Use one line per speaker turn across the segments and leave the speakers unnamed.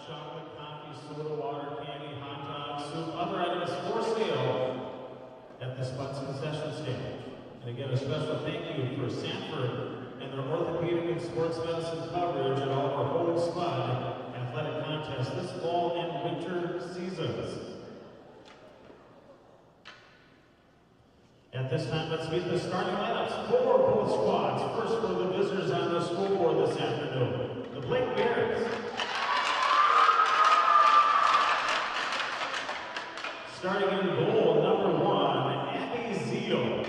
chocolate, coffee, soda, water, candy, hot dogs, soup, other items for sale at the Spuds concession stand. And again, a special thank you for Sanford and their orthopedic and sports medicine coverage at all of our whole Spud athletic contests this fall and winter seasons. At this time, let's meet the starting lineups for both squads. First, for the visitors on the scoreboard this afternoon, the Blake Bears. Starting in goal, number 1, Abby Zeal.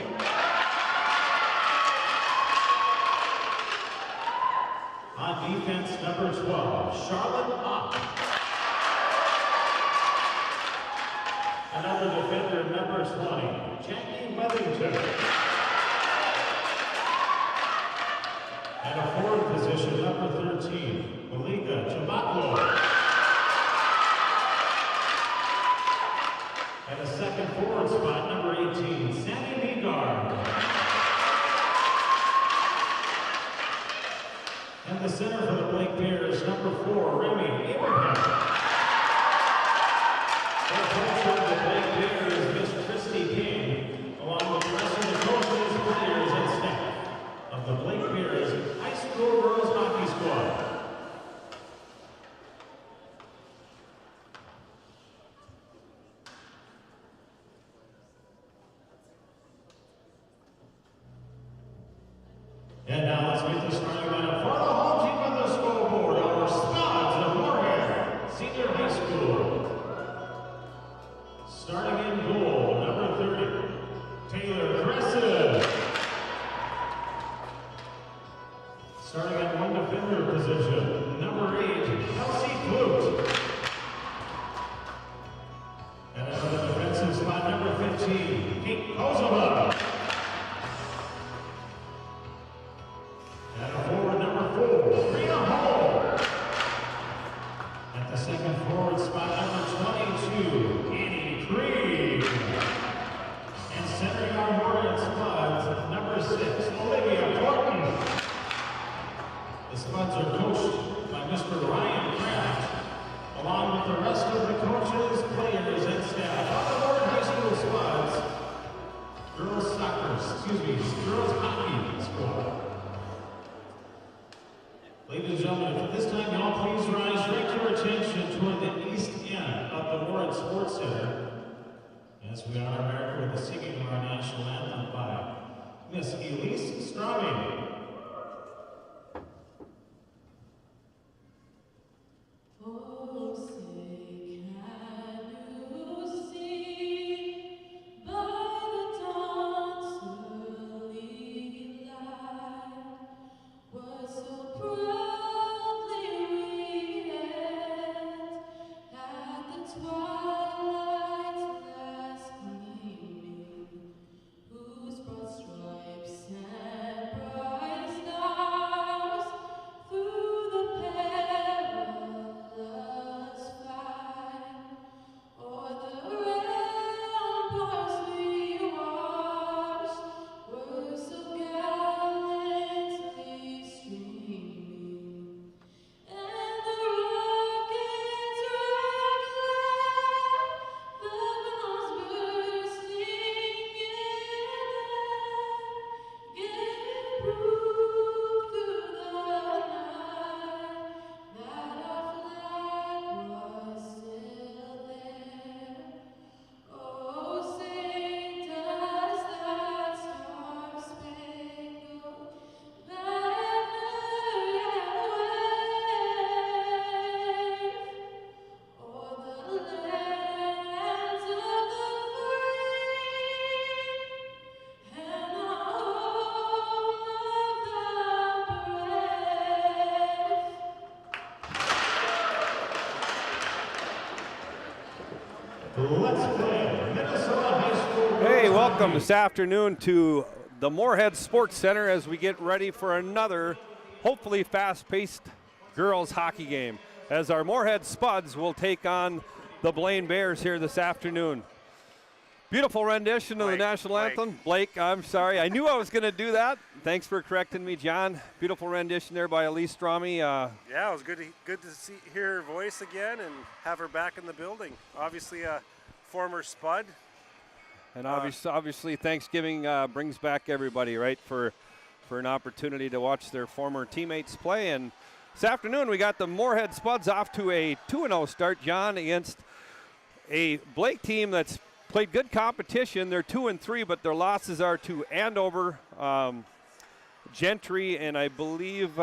On defense, number 12, Charlotte Ock. Another defender, number 20, Jackie Weathington. At a forward position, number 13, Malika Chabaklo. At a second forward spot, number 18, Sammy Meagard. And the center for the Blake Bears, number 4, Remy Abraham. The coach of the Blake Bears, Miss Christy King, along with the rest of the coaches, players, and staff of the Blake Bears High School Girls Hockey Squad. And now let's meet the starting lineup for the home team on the scoreboard, our Spuds of Moorhead Senior High School. Starting in goal, number 30, Taylor Crescent. Starting at one defender position, number 8, Kelsey Flute. And another defensive spot, number 15, Kate Kozova. And a forward, number 4, Rhea Hall. At the second forward spot, number 22, Annie Creed. And centering our Moorhead Spuds, number 6, Olivia Thornton. The Spuds are coached by Mr. Ryan Kraft, along with the rest of the coaches, players, and staff of the Moorhead High School Spuds girls hockey squad. Ladies and gentlemen, at this time, y'all please rise, direct your attention toward the east end of the Moorhead Sports Center as we honor America with the singing of our national anthem by Miss Elise Straubing.
Hey, welcome this afternoon to the Moorhead Sports Center as we get ready for another, hopefully fast-paced girls hockey game, as our Moorhead Spuds will take on the Blaine Bears here this afternoon. Beautiful rendition of the national anthem. Blake, I'm sorry. I knew I was going to do that. Thanks for correcting me, John. Beautiful rendition there by Elise Strami.
Yeah, it was good to hear her voice again and have her back in the building. Obviously a former Spud.
And obviously Thanksgiving brings back everybody, right, for an opportunity to watch their former teammates play. And this afternoon we got the Moorhead Spuds off to a 2-0 start, John, against a Blake team that's played good competition. They're 2-3, but their losses are to Andover, Gentry, and I believe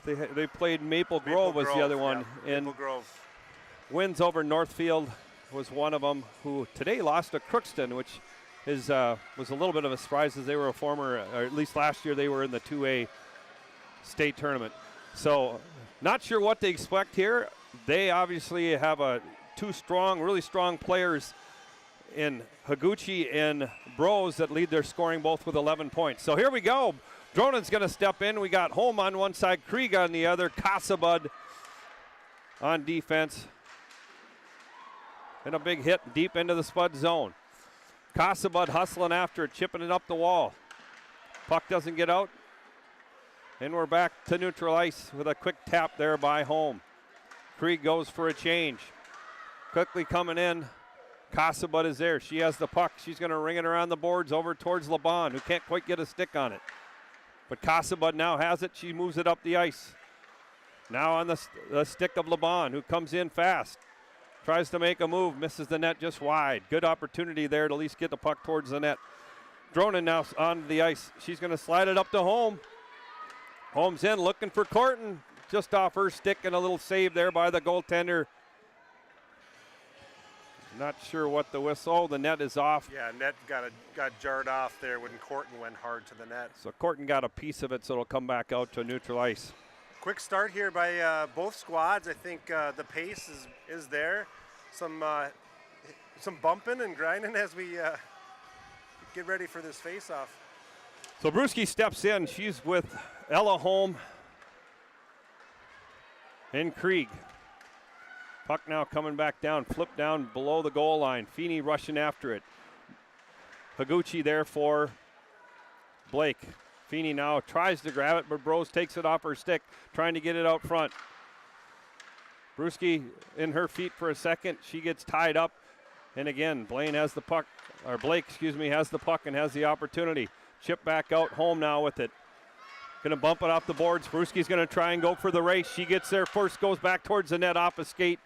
they played Maple Grove was the other one.
Yeah,
and
Maple Grove.
Wins over Northfield was one of them, who today lost to Crookston, which was a little bit of a surprise, as they were a former, or at least last year they were in the 2A state tournament. So not sure what to expect here. They obviously have really strong players in Higuchi and Bros that lead their scoring, both with 11 points. So here we go. Dronan's going to step in. We got Holm on one side, Krieg on the other, Casabud on defense. And a big hit deep into the Spud zone. Casabud hustling after it, chipping it up the wall. Puck doesn't get out. And we're back to neutral ice with a quick tap there by Holm. Krieg goes for a change. Quickly coming in. Casabud is there. She has the puck. She's going to ring it around the boards over towards LeBon, who can't quite get a stick on it. But Casabud now has it. She moves it up the ice. Now on the stick of LeBon, who comes in fast. Tries to make a move, misses the net just wide. Good opportunity there to at least get the puck towards the net. Dronan now on the ice. She's going to slide it up to Holm. Holm's in, looking for Corton. Just off her stick, and a little save there by the goaltender. Not sure what the whistle. The net is off.
Yeah, net got jarred off there when Corton went hard to the net.
So Corton got a piece of it, so it'll come back out to neutral ice.
Quick start here by both squads. I think the pace is there. Some bumping and grinding as we get ready for this face-off.
So Brewski steps in. She's with Ella Holm and Krieg. Puck now coming back down, flip down below the goal line. Feeney rushing after it. Higuchi there for Blake. Feeney now tries to grab it, but Bros takes it off her stick, trying to get it out front. Brewski in her feet for a second. She gets tied up. And again, Blake has the puck and has the opportunity. Chip back out, Holm now with it. Gonna bump it off the boards. Brewski's gonna try and go for the race. She gets there first, goes back towards the net off a skate,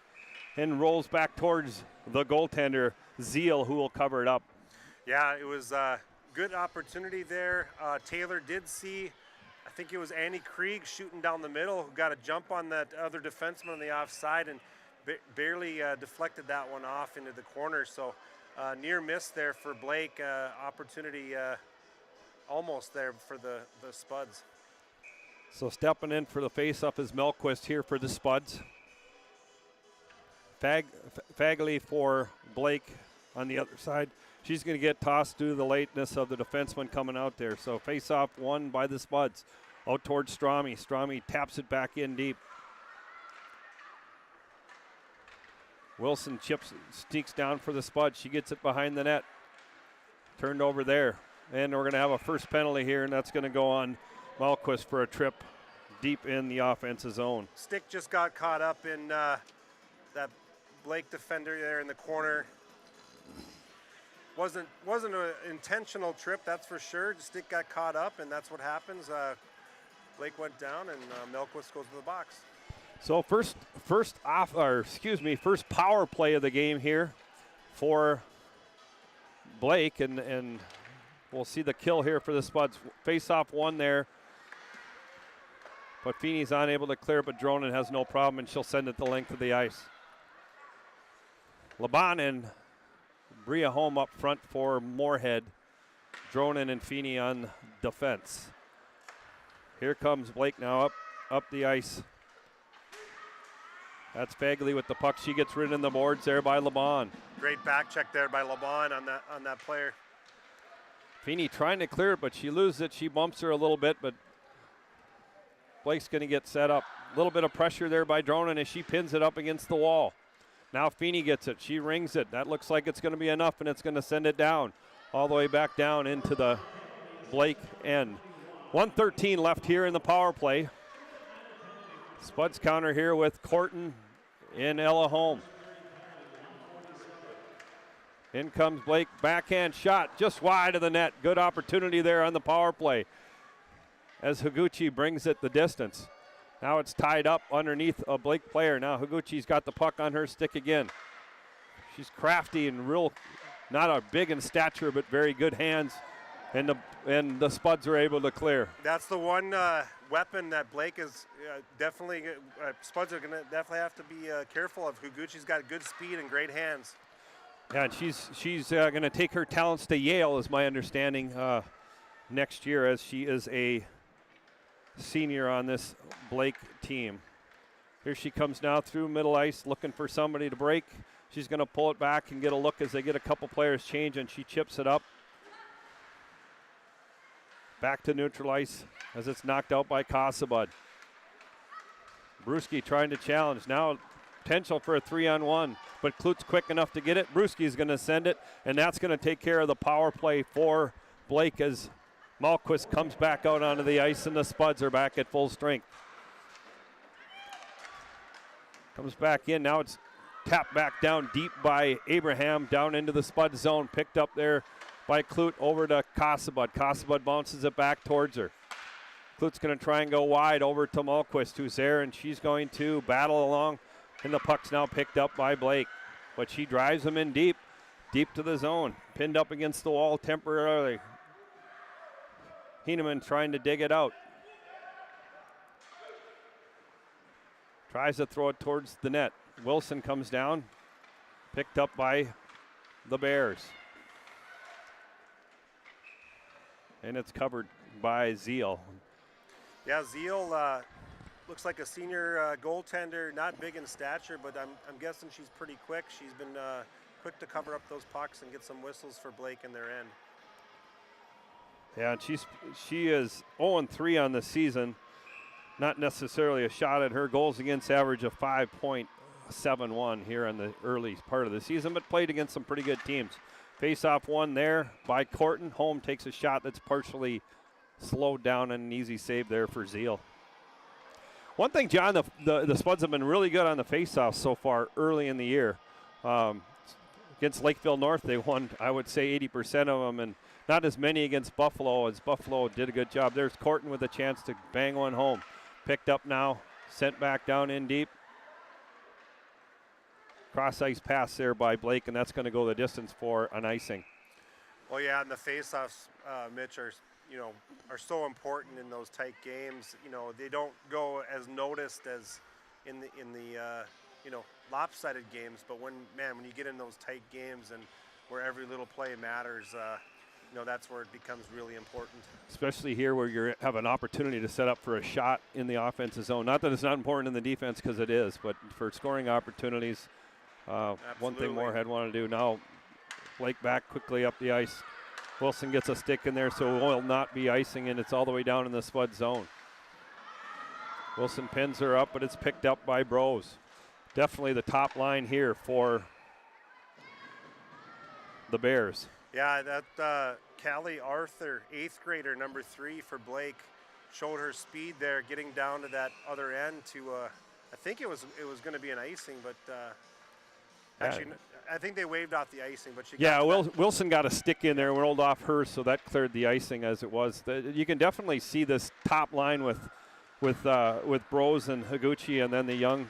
and rolls back towards the goaltender, Zeal, who will cover it up.
Yeah, it was a good opportunity there. Taylor did see, I think it was Annie Krieg shooting down the middle, who got a jump on that other defenseman on the offside and barely deflected that one off into the corner. So near miss there for Blake. Opportunity almost there for the Spuds.
So stepping in for the face-off is Melquist here for the Spuds. Fagley for Blake on the other side. She's going to get tossed due to the lateness of the defenseman coming out there. So face-off won by the Spuds. Out towards Strami. Strami taps it back in deep. Wilson sneaks down for the Spuds. She gets it behind the net. Turned over there. And we're going to have a first penalty here, and that's going to go on Malquist for a trip deep in the offensive zone.
Stick just got caught up in that Blake defender there in the corner. Wasn't an intentional trip, that's for sure. The stick got caught up, and that's what happens. Blake went down, and Melquist goes to the box.
So first power play of the game here for Blake, and we'll see the kill here for the Spuds. Face-off one there, but Feeney's unable to clear, but Dronan has no problem, and she'll send it the length of the ice. Laban and Bria Holm up front for Moorhead. Dronan and Feeney on defense. Here comes Blake now up the ice. That's Fagley with the puck. She gets rid in the boards there by Laban.
Great back check there by Laban on that player.
Feeney trying to clear it, but she loses it. She bumps her a little bit, but Blake's going to get set up. A little bit of pressure there by Dronan as she pins it up against the wall. Now Feeney gets it. She rings it. That looks like it's going to be enough, and it's going to send it down all the way back down into the Blake end. 1:13 left here in the power play. Spuds counter here with Corton in Ella home. In comes Blake, backhand shot just wide of the net. Good opportunity there on the power play as Higuchi brings it the distance. Now it's tied up underneath a Blake player. Now Higuchi's got the puck on her stick again. She's crafty and real, not a big in stature, but very good hands, and the Spuds are able to clear.
That's the one weapon that Blake is definitely, Spuds are going to definitely have to be careful of. Higuchi's got good speed and great hands.
Yeah, and she's going to take her talents to Yale, is my understanding, next year, as she is a senior on this Blake team. Here she comes now through middle ice, looking for somebody to break. She's going to pull it back and get a look as they get a couple players change, and she chips it up. Back to neutral ice as it's knocked out by Kasabud. Brewski trying to challenge. Now potential for a 3-on-1, but Klut's quick enough to get it. Brewski's going to send it, and that's going to take care of the power play for Blake as Malquist comes back out onto the ice, and the Spuds are back at full strength. Comes back in. Now it's tapped back down deep by Abraham down into the Spud zone. Picked up there by Klut over to Kasabud. Kasabud bounces it back towards her. Klut's going to try and go wide over to Malquist, who's there, and she's going to battle along. And the puck's now picked up by Blake. But she drives him in deep to the zone. Pinned up against the wall temporarily. Heineman trying to dig it out. Tries to throw it towards the net. Wilson comes down. Picked up by the Bears. And it's covered by Zeal.
Yeah, Zeal looks like a senior goaltender, not big in stature, but I'm guessing she's pretty quick. She's been quick to cover up those pucks and get some whistles for Blake in their end.
Yeah, and she is 0-3 on the season. Not necessarily a shot at her goals against average of 5.71 here in the early part of the season, but played against some pretty good teams. Face-off one there by Corton. Holm takes a shot that's partially slowed down, and an easy save there for Zeal. One thing, John, the Spuds have been really good on the face-offs so far early in the year. Against Lakeville North, they won, I would say, 80% of them, and not as many against Buffalo, as Buffalo did a good job. There's Corton with a chance to bang one home. Picked up now, sent back down in deep. Cross-ice pass there by Blake, and that's going to go the distance for an icing.
Well, yeah, and the face-offs, Mitch, are so important in those tight games. You know, they don't go as noticed as in the lopsided games. But when you get in those tight games and where every little play matters, that's where it becomes really important. Especially
here where you have an opportunity to set up for a shot in the offensive zone. Not that it's not important in the defense, because it is, but for scoring opportunities, one thing Moorhead want to do. Now Blake back quickly up the ice. Wilson gets a stick in there, so it will not be icing, and it's all the way down in the Spud zone. Wilson pins her up, but it's picked up by Bros. Definitely the top line here for the Bears.
Yeah, that Callie Arthur, 8th grader, number 3 for Blake, showed her speed there, getting down to that other end to, I think it was going to be an icing, but actually, I think they waved off the icing, but she got
Wilson got a stick in there and rolled off her, so that cleared the icing as it was. You can definitely see this top line with Bros and Higuchi, and then the young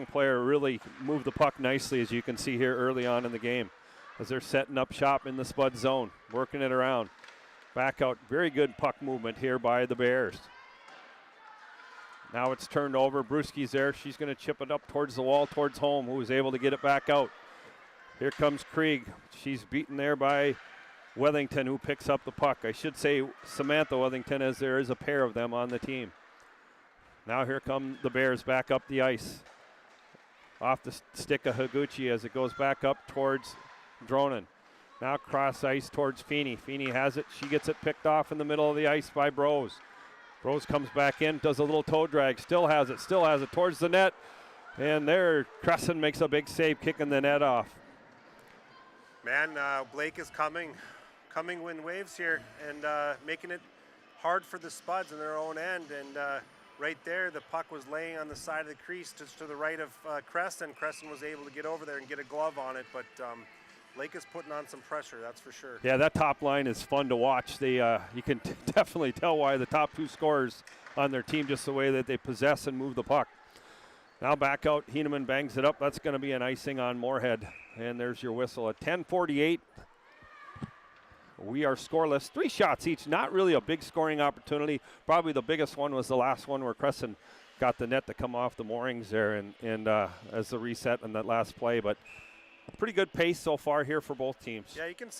player really moved the puck nicely, as you can see here early on in the game, as they're setting up shop in the Spud zone, working it around. Back out, very good puck movement here by the Bears. Now it's turned over. Brewski's there. She's going to chip it up towards the wall, towards Holm, who was able to get it back out. Here comes Krieg. She's beaten there by Wethington, who picks up the puck. I should say Samantha Wethington, as there is a pair of them on the team. Now here come the Bears back up the ice. Off the stick of Higuchi as it goes back up towards Dronin. Now cross ice towards Feeney. Feeney has it. She gets it picked off in the middle of the ice by Bros. Bros comes back in, does a little toe drag, still has it towards the net. And there, Crescent makes a big save, kicking the net off.
Man, Blake is coming in waves here and making it hard for the Spuds in their own end. And right there, the puck was laying on the side of the crease just to the right of Crescent. Crescent was able to get over there and get a glove on it, but Blake is putting on some pressure, that's for sure.
Yeah, that top line is fun to watch. They, you can definitely tell why the top two scorers on their team, just the way that they possess and move the puck. Now back out, Heeneman bangs it up. That's going to be an icing on Moorhead. And there's your whistle at 10:48. We are scoreless. 3 shots each, not really a big scoring opportunity. Probably the biggest one was the last one where Crescent got the net to come off the moorings there and as the reset on that last play. But pretty good pace so far here for both teams.
Yeah, you can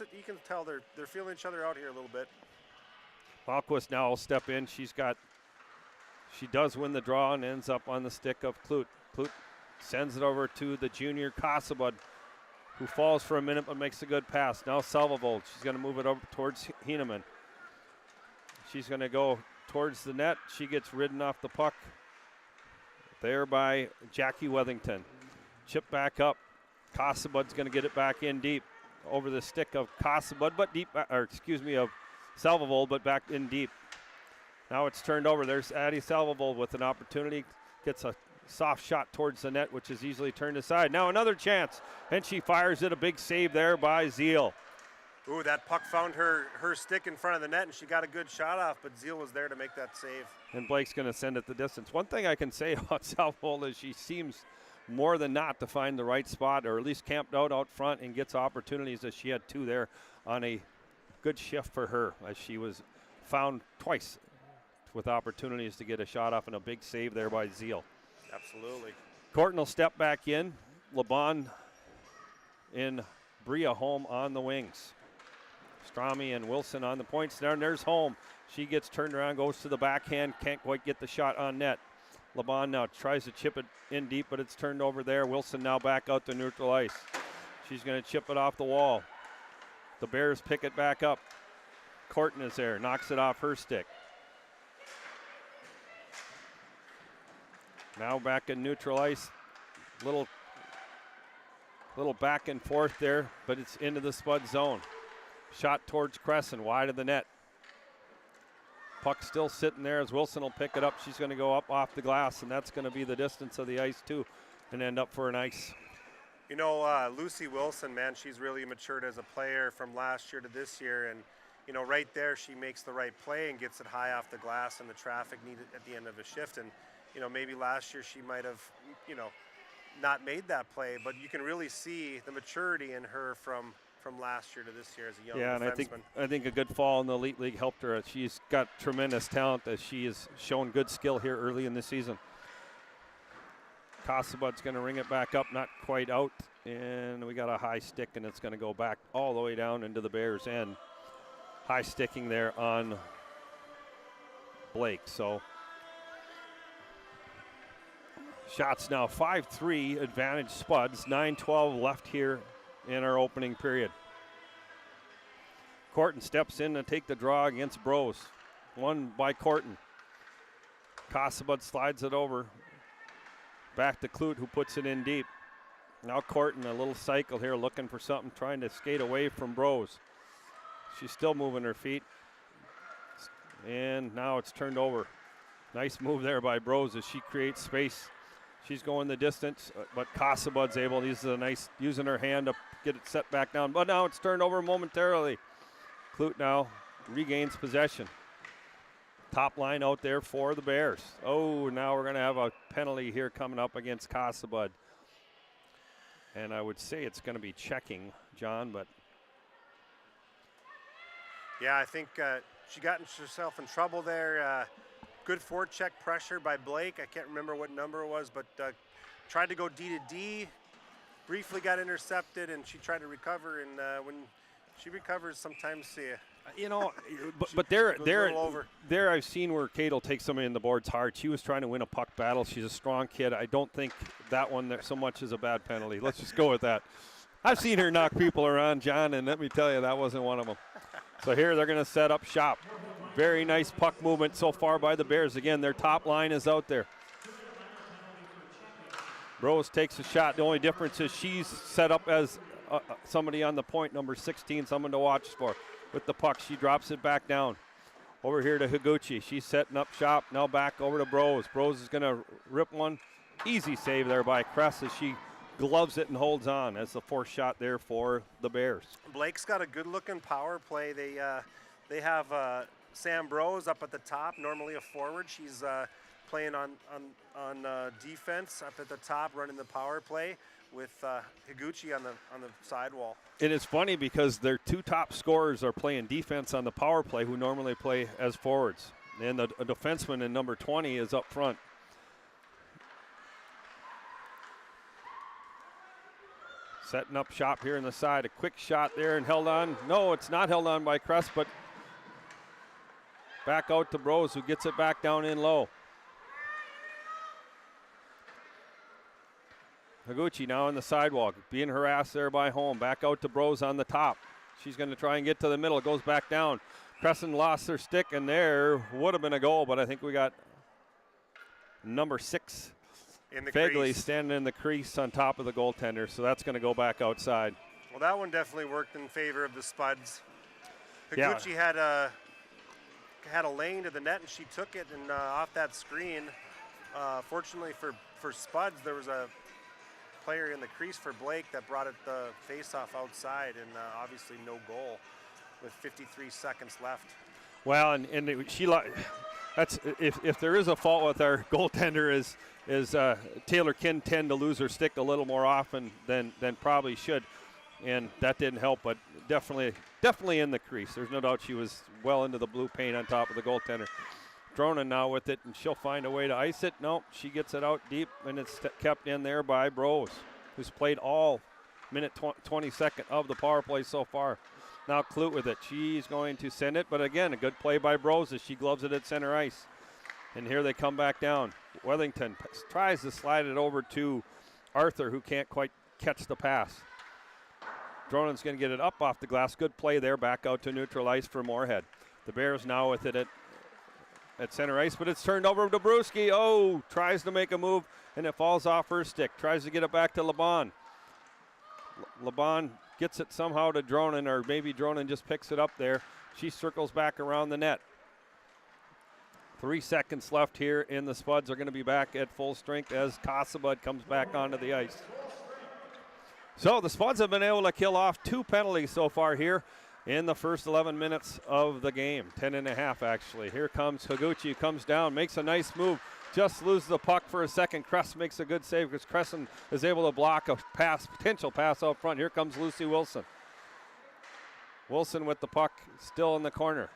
tell they're feeling each other out here a little bit.
Malquist now will step in. She does win the draw and ends up on the stick of Clute. Clute sends it over to the junior Cassabud, who falls for a minute but makes a good pass. Now Salvavold, she's going to move it over towards Heeneman. She's going to go towards the net. She gets ridden off the puck there by Jackie Wethington. Chip back up. Cassabud's going to get it back in deep over the stick of Cassabud, but deep, of Salvavold, but back in deep. Now it's turned over. There's Addie Salvavold with an opportunity. Gets a soft shot towards the net, which is easily turned aside. Now another chance, and she fires it. A big save there by Zeal.
Ooh, that puck found her stick in front of the net, and she got a good shot off, but Zeal was there to make that save.
And Blake's going to send it the distance. One thing I can say about Salvavold is she seems more than not to find the right spot, or at least camped out front and gets opportunities, as she had 2 there on a good shift for her, as she was found twice with opportunities to get a shot off, and a big save there by Zeal.
Absolutely. Corton
will step back in. LeBon in Bria home on the wings. Strami and Wilson on the points there, and there's home. She gets turned around, goes to the backhand, can't quite get the shot on net. LeBon now tries to chip it in deep, but it's turned over there. Wilson now back out to neutral ice. She's going to chip it off the wall. The Bears pick it back up. Corton is there, knocks it off her stick. Now back in neutral ice. Little back and forth there, but it's into the Spud zone. Shot towards Crescent, wide of the net. Puck still sitting there as Wilson will pick it up. She's going to go up off the glass, and that's going to be the distance of the ice too, and end up for an ice.
You know, Lucy Wilson, man, she's really matured as a player from last year to this year, and you know, right there she makes the right play and gets it high off the glass and the traffic needed at the end of a shift. And you know, maybe last year she might have, you know, not made that play, but you can really see the maturity in her from last year to this year as a young defenseman.
And I think a good fall in the Elite League helped her. She's got tremendous talent, as she has shown good skill here early in the season. Cassabud's going to ring it back up, not quite out, and we got a high stick, and it's going to go back all the way down into the Bears' end. High sticking there on Blake. So shots now 5-3, advantage Spuds. 9:12 left here in our opening period. Corton steps in to take the draw against Bros. Won by Corton. Cassabud slides it over. Back to Clute, who puts it in deep. Now Corton, a little cycle here, looking for something, trying to skate away from Bros. She's still moving her feet. And now it's turned over. Nice move there by Bros as she creates space. She's going the distance, but Cassabud's able. This is a nice, using her hand to get it set back down. But now it's turned over momentarily. Clute now regains possession. Top line out there for the Bears. Oh, now we're going to have a penalty here coming up against Cassabud. And I would say it's going to be checking, John, but.
Yeah, I think she got herself in trouble there. Good forecheck pressure by Blake. I can't remember what number it was, but tried to go D to D. Briefly got intercepted, and she tried to recover. And when she recovers, sometimes
you know, but there I've seen where Kate will take somebody in the boards hard. She was trying to win a puck battle. She's a strong kid. I don't think that one there so much is a bad penalty. Let's just go with that. I've seen her knock people around, John, and let me tell you, that wasn't one of them. So here they're going to set up shop. Very nice puck movement so far by the Bears. Again, their top line is out there. Rose takes a shot. The only difference is she's set up as somebody on the point, number 16, someone to watch for. With the puck, she drops it back down. Over here to Higuchi. She's setting up shop. Now back over to Brose. Brose is going to rip one. Easy save there by Kress as she gloves it and holds on. That's the fourth shot there for the Bears.
Blake's got a good-looking power play. They have Sam Brose up at the top, normally a forward. She's playing on defense up at the top, running the power play with Higuchi on the sidewall.
It is funny because their two top scorers are playing defense on the power play, who normally play as forwards. And a defenseman in number 20 is up front. Setting up shop here on the side. A quick shot there and held on. No, it's not held on by Kress, but back out to Brose, who gets it back down in low. Higuchi now on the sidewalk, being harassed there by Holm. Back out to Brose on the top. She's going to try and get to the middle. Goes back down. Crescent lost their stick, and there would have been a goal, but I think we got number 6, Fegley, standing in the crease on top of the goaltender, so that's going to go back outside.
Well, that one definitely worked in favor of the Spuds. Higuchi had a lane to the net, and she took it, and off that screen, fortunately for Spuds, there was a player in the crease for Blake that brought it the face-off outside, and obviously no goal with 53 seconds left. Well, and
that's if there is a fault with our goaltender is Taylor can tend to lose her stick a little more often than probably should, and that didn't help, but definitely in the crease. There's no doubt she was well into the blue paint on top of the goaltender. Dronin now with it, and she'll find a way to ice it. Nope, she gets it out deep, and it's kept in there by Brose, who's played all minute 22nd of the power play so far. Now Clute with it. She's going to send it, but again, a good play by Brose as she gloves it at center ice. And here they come back down. Wellington tries to slide it over to Arthur, who can't quite catch the pass. Dronin's going to get it up off the glass. Good play there, back out to neutral ice for Moorhead. The Bears now with it at center ice, but it's turned over to Brewski. Oh, tries to make a move, and it falls off her stick. Tries to get it back to Laban. Laban gets it somehow to Dronin, or maybe Dronin just picks it up there. She circles back around the net. 3 seconds left here, and the Spuds are going to be back at full strength as Casabud comes back onto the ice. So the Spuds have been able to kill off 2 penalties so far here in the first 11 minutes of the game. 10.5 actually. Here comes Higuchi, comes down, makes a nice move, just loses the puck for a second. Kress makes a good save because Crescent is able to block a potential pass out front. Here comes Lucy Wilson. Wilson with the puck still in the corner.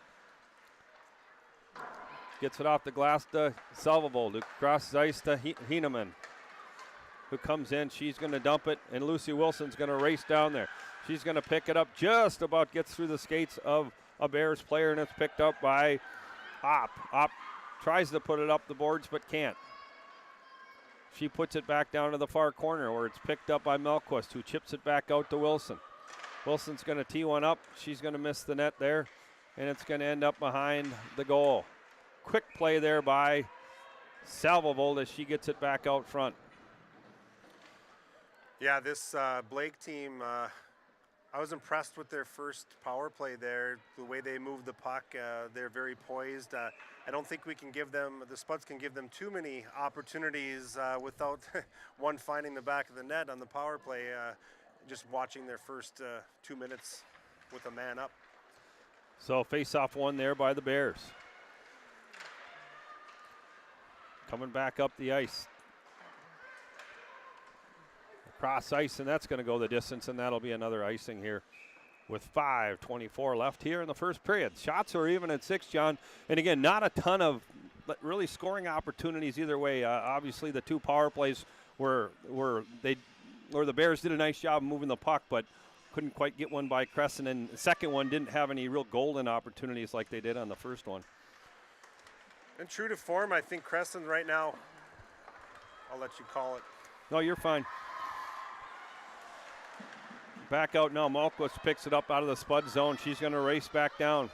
Gets it off the glass to Salvavold, who crosses ice to Heineman, who comes in. She's going to dump it, and Lucy Wilson's going to race down there. She's going to pick it up, just about gets through the skates of a Bears player, and it's picked up by Opp. Opp tries to put it up the boards but can't. She puts it back down to the far corner where it's picked up by Melquist, who chips it back out to Wilson. Wilson's going to tee one up. She's going to miss the net there, and it's going to end up behind the goal. Quick play there by Salvavold as she gets it back out front.
Yeah, this Blake team, I was impressed with their first power play there, the way they moved the puck. They're very poised. I don't think we can give them, the Spuds can give them too many opportunities without one finding the back of the net on the power play, just watching their first 2 minutes with a man up.
So face-off one there by the Bears. Coming back up the ice. Cross ice, and that's going to go the distance, and that'll be another icing here with 5:24 left here in the first period. Shots are even at 6, John. And again, not a ton of really scoring opportunities either way. Obviously, the 2 power plays were the Bears did a nice job moving the puck, but couldn't quite get one by Crescent. And the second one didn't have any real golden opportunities like they did on the first one.
And true to form, I think Crescent right now, I'll let you call it.
No, you're fine. Back out now. Malquist picks it up out of the Spud zone. She's going to race back down.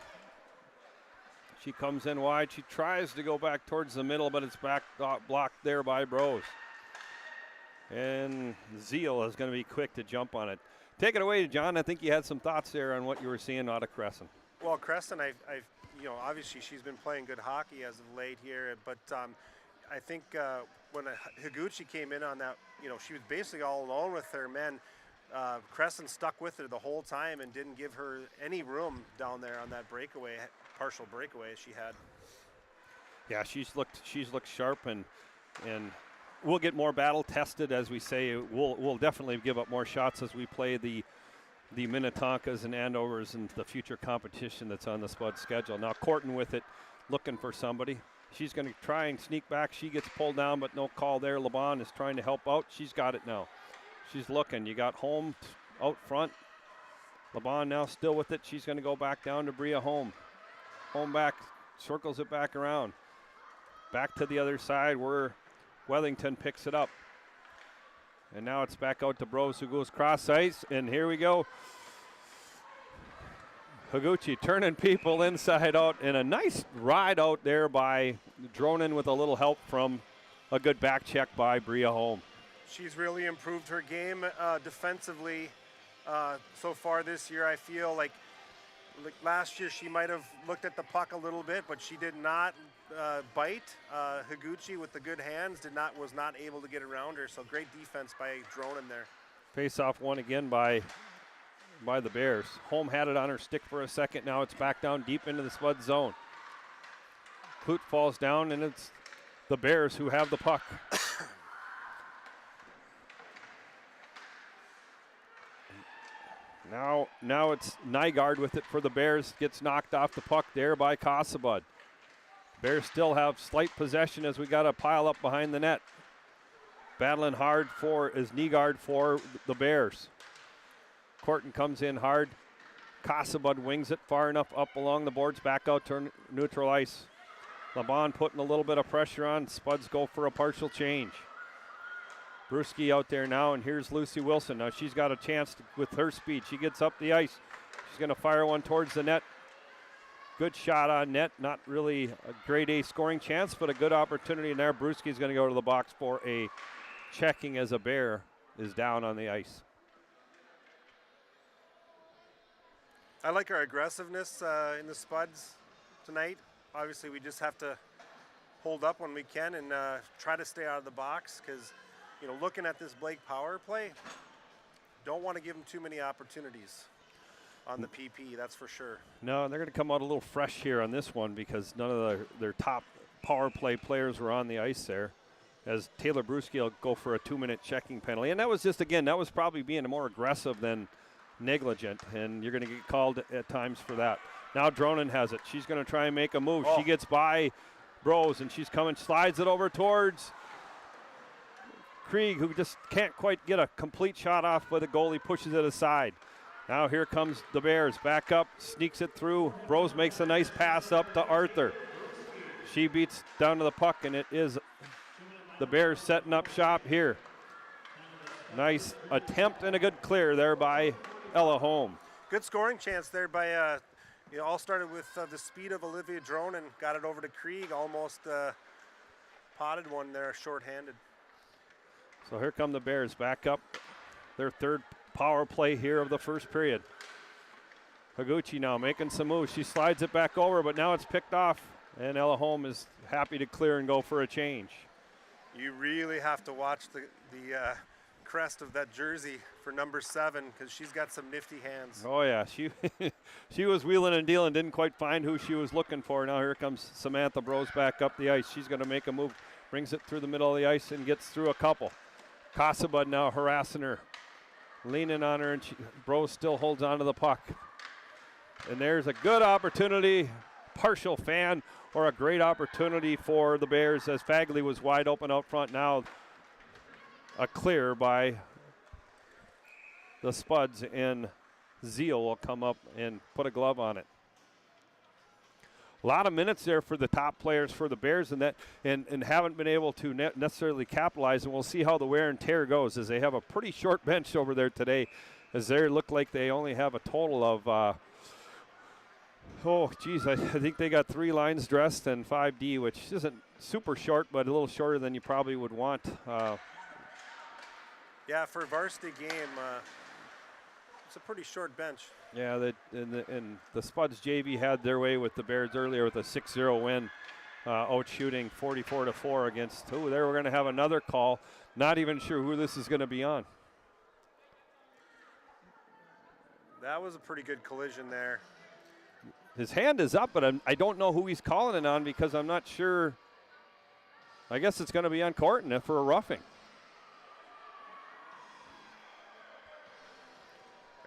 She comes in wide. She tries to go back towards the middle, but it's back blocked there by Brose. And Zeal is going to be quick to jump on it. Take it away, John. I think you had some thoughts there on what you were seeing out of Crescent.
Well, Crescent, obviously she's been playing good hockey as of late here, but I think when Higuchi came in on that, she was basically all alone with her men. Crescent stuck with her the whole time and didn't give her any room down there on that partial breakaway she had.
Yeah, she's looked sharp, and we'll get more battle tested, as we say. We'll definitely give up more shots as we play the Minnetonkas and Andovers and the future competition that's on the Spud schedule. Now Corton with it, looking for somebody. She's going to try and sneak back. She gets pulled down, but no call there. LeBon is trying to help out. She's got it now. She's looking. You got Holm out front. LeBon now still with it. She's going to go back down to Bria Holm. Holm back, circles it back around. Back to the other side where Wellington picks it up. And now it's back out to Bros, who goes cross ice, and here we go. Higuchi turning people inside out, and a nice ride out there by Dronin with a little help from a good back check by Bria Holm.
She's really improved her game defensively so far this year. I feel like last year she might have looked at the puck a little bit, but she did not bite. Higuchi with the good hands was not able to get around her. So great defense by Dronin there.
Face off one again by the Bears. Holm had it on her stick for a second. Now it's back down deep into the Spud zone. Clute falls down, and it's the Bears who have the puck. Now it's Nygaard with it for the Bears. Gets knocked off the puck there by Casabud. Bears still have slight possession as we got a pile up behind the net. Battling hard is Nygaard for the Bears. Corton comes in hard. Casabud wings it far enough up along the boards, back out to neutral ice. LeBon putting a little bit of pressure on. Spuds go for a partial change. Brewski out there now, and here's Lucy Wilson. Now she's got a chance with her speed. She gets up the ice. She's going to fire one towards the net. Good shot on net. Not really a grade A scoring chance, but a good opportunity in there. Brewski's going to go to the box for a checking as a Bear is down on the ice.
I like our aggressiveness in the Spuds tonight. Obviously, we just have to hold up when we can and try to stay out of the box because, looking at this Blake power play, don't want to give them too many opportunities on the PP, that's for sure.
No, they're going to come out a little fresh here on this one because none of their top power play players were on the ice there, as Taylor Brewski will go for a 2-minute checking penalty. And that was just, again, that was probably being more aggressive than negligent, and you're going to get called at times for that. Now Dronin has it. She's going to try and make a move. She gets by Bros, and she's coming, slides it over towards Krieg, who just can't quite get a complete shot off, but the goalie pushes it aside. Now here comes the Bears, back up, sneaks it through. Bros makes a nice pass up to Arthur. She beats down to the puck, and it is the Bears setting up shop here. Nice attempt and a good clear there by Ella Holm.
Good scoring chance there by, all started with the speed of Olivia Dronin, got it over to Krieg, almost potted one there, shorthanded.
So here come the Bears back up, their third power play here of the first period. Higuchi now making some moves. She slides it back over, but now it's picked off, and Ella Holm is happy to clear and go for a change.
You really have to watch the crest of that jersey for number 7 because she's got some nifty hands.
Oh yeah, she was wheeling and dealing, didn't quite find who she was looking for. Now here comes Samantha Bros back up the ice. She's going to make a move, brings it through the middle of the ice and gets through a couple. Casabud now harassing her, leaning on her, and Bros still holds on to the puck. And there's a good opportunity, partial fan, or a great opportunity for the Bears as Fagley was wide open out front. Now a clear by the Spuds, and Zeal will come up and put a glove on it. A lot of minutes there for the top players for the Bears, and haven't been able to necessarily capitalize, and we'll see how the wear and tear goes, as they have a pretty short bench over there today, as they look like they only have a total of I think they got 3 lines dressed and 5D, which isn't super short, but a little shorter than you probably would want.
Yeah, for a varsity game, it's a pretty short bench.
Yeah, and the Spuds JV had their way with the Bears earlier with a 6-0 win, out shooting 44-4 against. There we're going to have another call. Not even sure who this is going to be on.
That was a pretty good collision there.
His hand is up, but I don't know who he's calling it on because I'm not sure. I guess it's going to be on Corton for a roughing.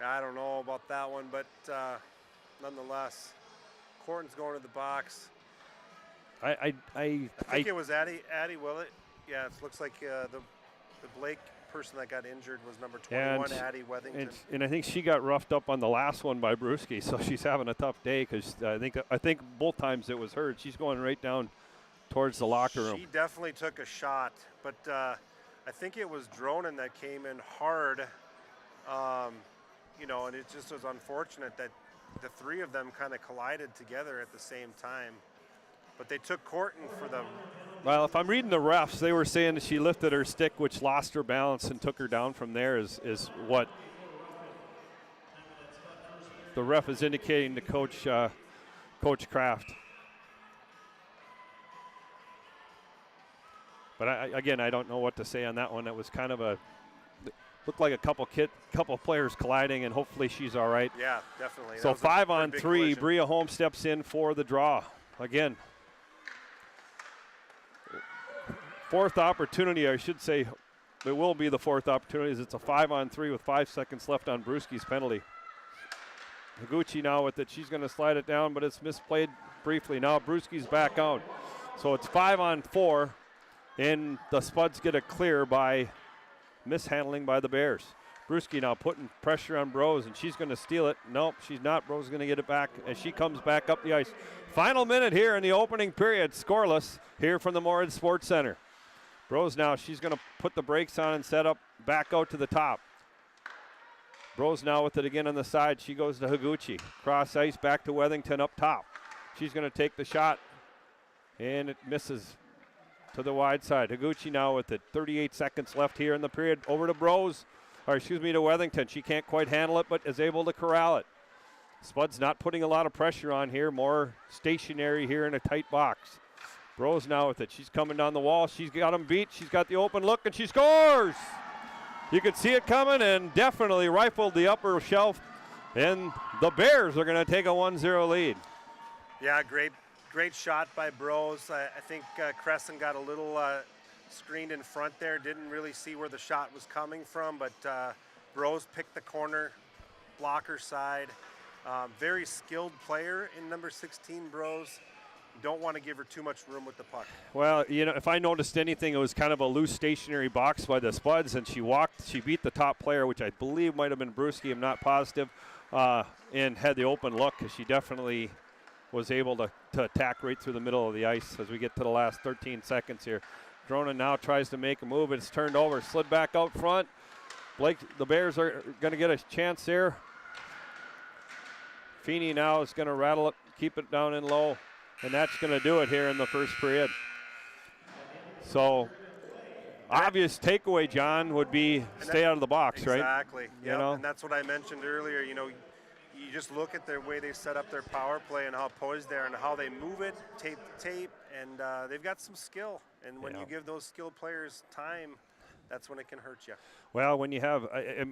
I don't know about that one, but nonetheless, Corton's going to the box.
I
think it was Addie Willett. Yeah, it looks like the Blake person that got injured was number 21, Addie Wethington.
And I think she got roughed up on the last one by Brewski, so she's having a tough day because I think both times it was her. She's going right down towards the locker room.
She definitely took a shot, but I think it was Dronin that came in hard. And it just was unfortunate that the three of them kind of collided together at the same time. But they took Corton for them.
Well, if I'm reading the refs, they were saying that she lifted her stick, which lost her balance and took her down from there is what the ref is indicating to Coach Kraft. But I don't know what to say on that one. It was kind of looked like a couple players colliding, and hopefully she's all right.
Yeah, definitely.
So 5-on-3, Bria Holmes steps in for the draw. Again, fourth opportunity, I should say. It will be the fourth opportunity as it's a 5-on-3 with 5 seconds left on Brewski's penalty. Higuchi now with it. She's going to slide it down, but it's misplayed briefly. Now Brewski's back out. So it's 5-on-4, and the Spuds get a clear by mishandling by the Bears. Brewski now putting pressure on Brose, and she's going to steal it. Nope, she's not. Brose is going to get it back as she comes back up the ice. Final minute here in the opening period, scoreless here from the Moorhead Sports Center. Brose now, she's going to put the brakes on and set up back out to the top. Brose now with it again on the side. She goes to Higuchi. Cross ice back to Wethington up top. She's going to take the shot, and it misses to the wide side. Higuchi now with it. 38 seconds left here in the period. Over to Brose, to Wethington. She can't quite handle it, but is able to corral it. Spud's not putting a lot of pressure on here. More stationary here in a tight box. Brose now with it. She's coming down the wall. She's got him beat. She's got the open look, and she scores! You could see it coming and definitely rifled the upper shelf. And the Bears are going to take a 1-0 lead.
Yeah, great shot by Brose. I think Crescent got a little screened in front there. Didn't really see where the shot was coming from, but Brose picked the corner, blocker side. Very skilled player in number 16, Brose. Don't want to give her too much room with the puck.
Well, if I noticed anything, it was kind of a loose stationary box by the Spuds, and she beat the top player, which I believe might have been Brewski, I'm not positive, and had the open look, because she definitely was able to attack right through the middle of the ice as we get to the last 13 seconds here. Dronin now tries to make a move. It's turned over, slid back out front. The Bears are going to get a chance there. Feeney now is going to rattle it, keep it down in low. And that's going to do it here in the first period. So, obvious takeaway, John, would be stay out of the box, right?
Exactly. Yeah, and that's what I mentioned earlier. You just look at the way they set up their power play and how poised they are and how they move it, tape to tape, and they've got some skill. And when you give those skilled players time, that's when it can hurt you.
Well, when you have,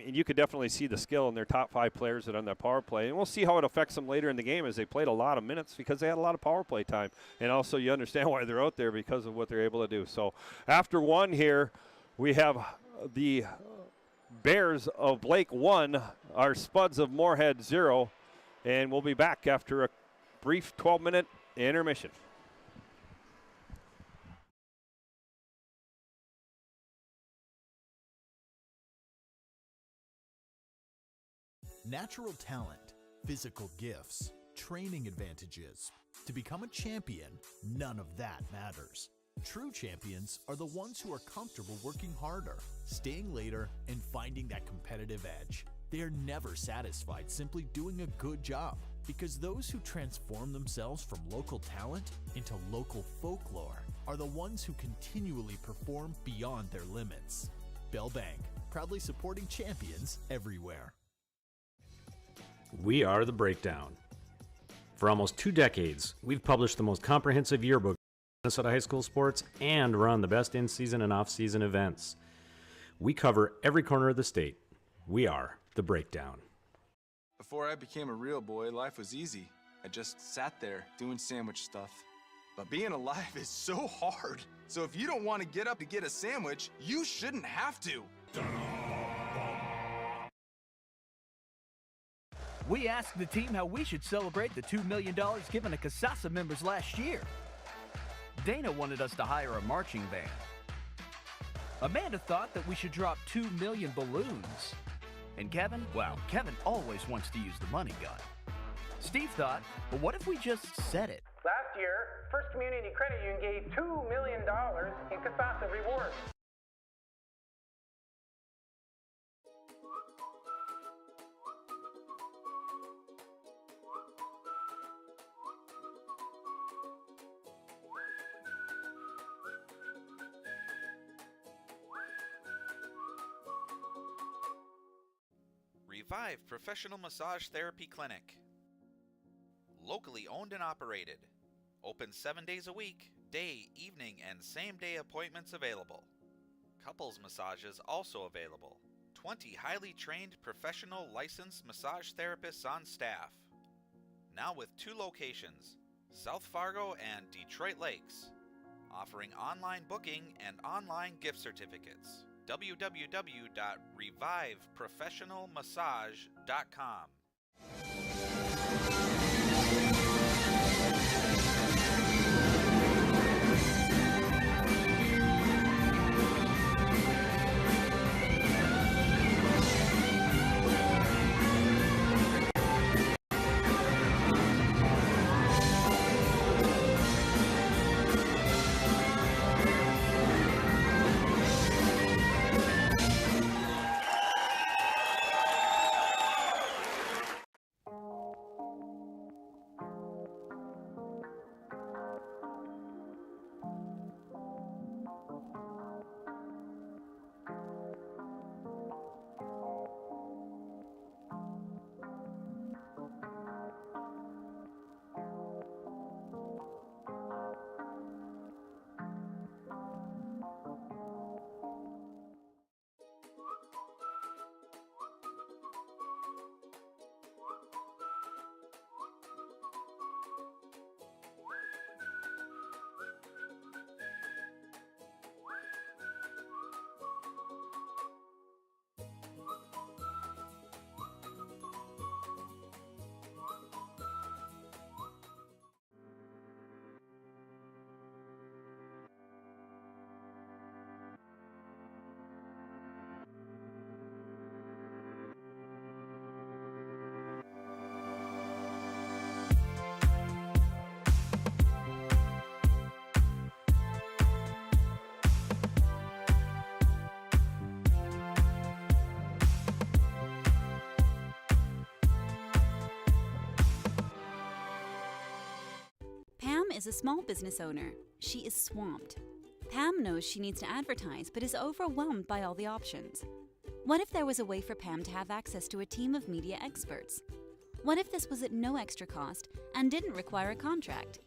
you could definitely see the skill in their top 5 players that are on their power play. And we'll see how it affects them later in the game as they played a lot of minutes because they had a lot of power play time. And also you understand why they're out there because of what they're able to do. So after 1 here, we have the Bears of Blake 1, our Spuds of Moorhead 0. And we'll be back after a brief 12-minute intermission.
Natural talent, physical gifts, training advantages. To become a champion, none of that matters. True champions are the ones who are comfortable working harder, staying later, and finding that competitive edge. They are never satisfied simply doing a good job, because those who transform themselves from local talent into local folklore are the ones who continually perform beyond their limits. Bell Bank, proudly supporting champions everywhere.
We are The Breakdown. For almost 2 decades, we've published the most comprehensive yearbook of Minnesota high school sports and run the best in-season and off-season events. We cover every corner of the state. We are The Breakdown.
Before I became a real boy, life was easy. I just sat there doing sandwich stuff. But being alive is so hard. So if you don't want to get up to get a sandwich, you shouldn't have to.
We asked the team how we should celebrate the $2 million given to Casasa members last year. Dana wanted us to hire a marching band. Amanda thought that we should drop 2 million balloons. And Kevin, well, Kevin always wants to use the money gun. Steve thought, well, what if we just said it?
Last year, First Community Credit Union gave $2 million in Casasa rewards.
Revive Professional Massage Therapy Clinic. Locally owned and operated. Open 7 days a week, day, evening, and same-day appointments available. Couples massages also available. 20 highly trained professional licensed massage therapists on staff. Now with 2 locations, South Fargo and Detroit Lakes. Offering online booking and online gift certificates. www.reviveprofessionalmassage.com.
is a small business owner. She is swamped. Pam knows she needs to advertise, but is overwhelmed by all the options. What if there was a way for Pam to have access to a team of media experts? What if this was at no extra cost and didn't require a contract?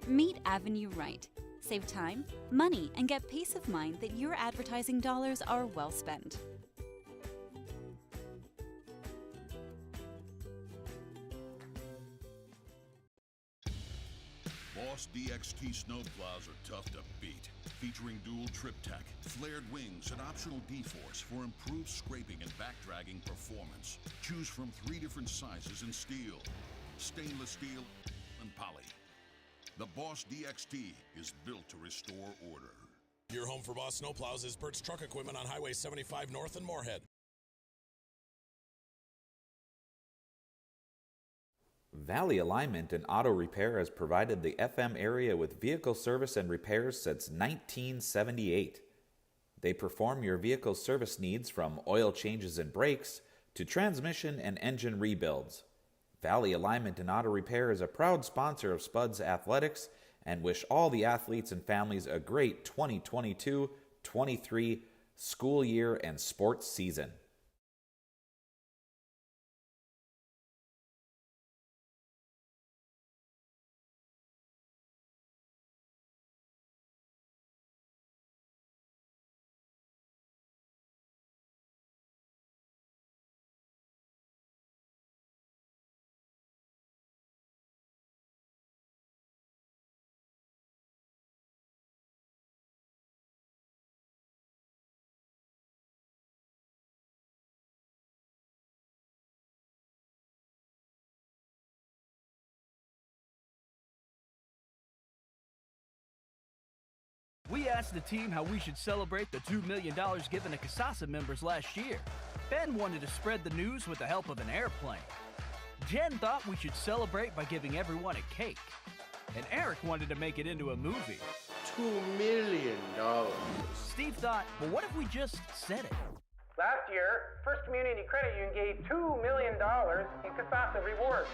Meet Avenue Right. Save time, money, and get peace of mind that your advertising dollars are well spent.
Boss DXT snowplows are tough to beat. Featuring dual trip tech, flared wings, and optional D-force for improved scraping and backdragging performance. Choose from 3 different sizes in steel, stainless steel, and poly. The Boss DXT is built to restore order.
Your home for Boss snowplows is Bert's Truck Equipment on Highway 75 North in Moorhead.
Valley Alignment and Auto Repair has provided the FM area with vehicle service and repairs since 1978. They perform your vehicle service needs from oil changes and brakes to transmission and engine rebuilds. Valley Alignment and Auto Repair is a proud sponsor of Spuds Athletics and wish all the athletes and families a great 2022-23 school year, and sports season.
We asked the team how we should celebrate the $2 million given to CASASA members last year. Ben wanted to spread the news with the help of an airplane. Jen thought we should celebrate by giving everyone a cake. And Eric wanted to make it into a movie.
$2 million.
Steve thought, well, what if we just said it?
Last year, First Community Credit Union gave $2 million in CASASA rewards.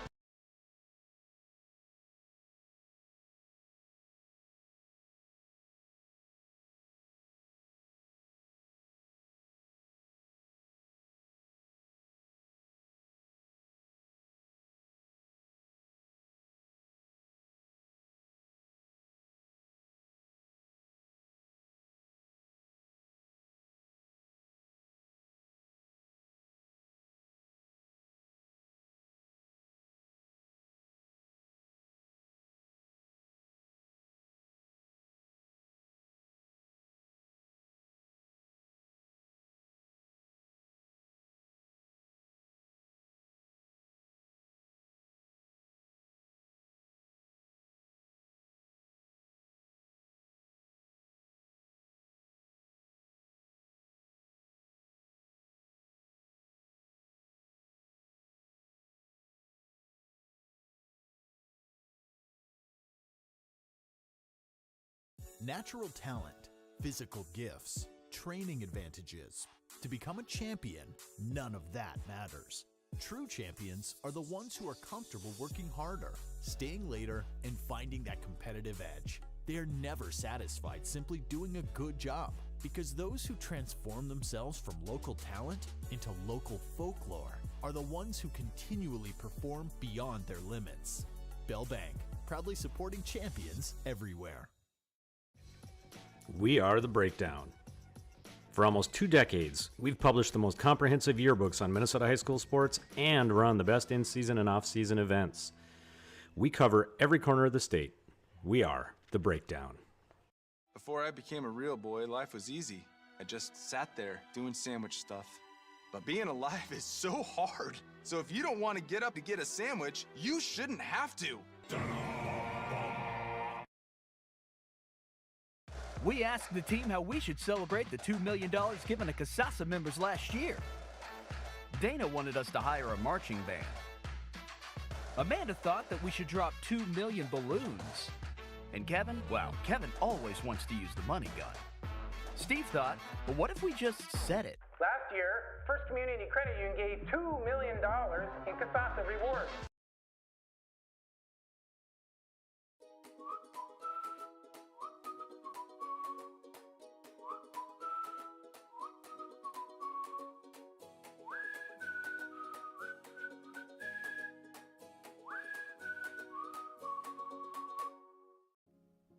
Natural talent, physical gifts, training advantages. To become a champion, none of that matters. True champions are the ones who are comfortable working harder, staying later, and finding that competitive edge. They are never satisfied simply doing a good job, because those who transform themselves from local talent into local folklore are the ones who continually perform beyond their limits. Bell Bank, proudly supporting champions everywhere.
We are The Breakdown. For almost 2 decades, we've published the most comprehensive yearbooks on Minnesota high school sports and run the best in-season and off-season events. We cover every corner of the state. We are The Breakdown.
Before I became a real boy, life was easy. I just sat there doing sandwich stuff. But being alive is so hard. So if you don't want to get up to get a sandwich, you shouldn't have to.
We asked the team how we should celebrate the $2 million given to CASASA members last year. Dana wanted us to hire a marching band. Amanda thought that we should drop 2 million balloons. And Kevin, well, Kevin always wants to use the money gun. Steve thought, well, what if we just said it?
Last year, First Community Credit Union gave $2 million in CASASA rewards.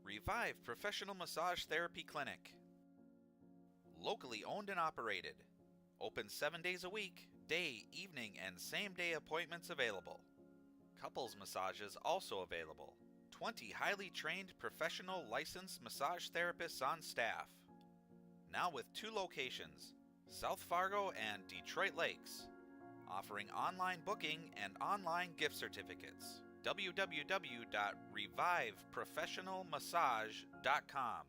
Revive Professional Massage Therapy Clinic. Locally owned and operated. Open 7 days a week, day, evening, and same-day appointments available. Couples massages also available. 20 highly trained professional licensed massage therapists on staff. Now with 2 locations, South Fargo and Detroit Lakes. Offering online booking and online gift certificates. www.reviveprofessionalmassage.com.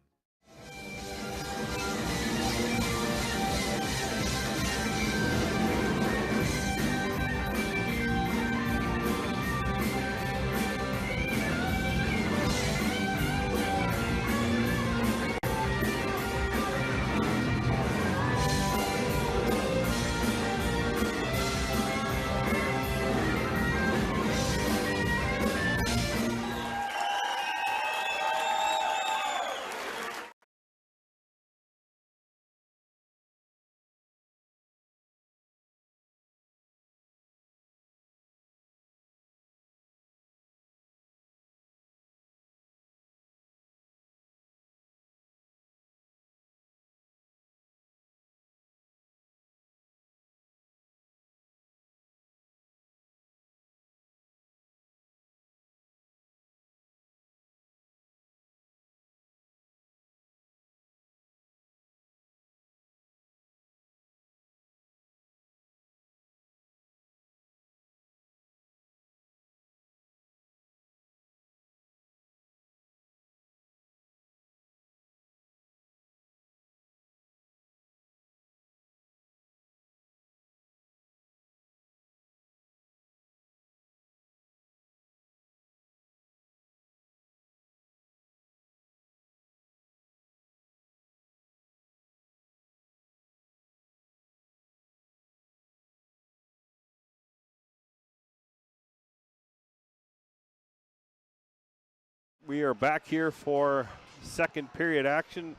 We are back here for second period action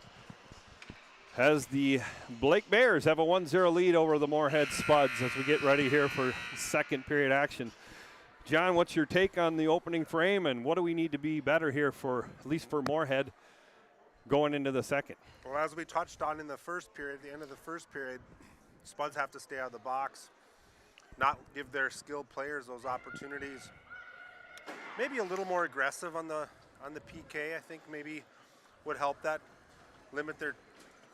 as the Blake Bears have a 1-0 lead over the Moorhead Spuds as we get ready here for second period action. John, what's your take on the opening frame, and what do we need to be better here for, at least for Moorhead, going into the second?
Well, as we touched on in the first period, the end of the first period, Spuds have to stay out of the box, not give their skilled players those opportunities. Maybe a little more aggressive on the PK, I think maybe would help that, limit the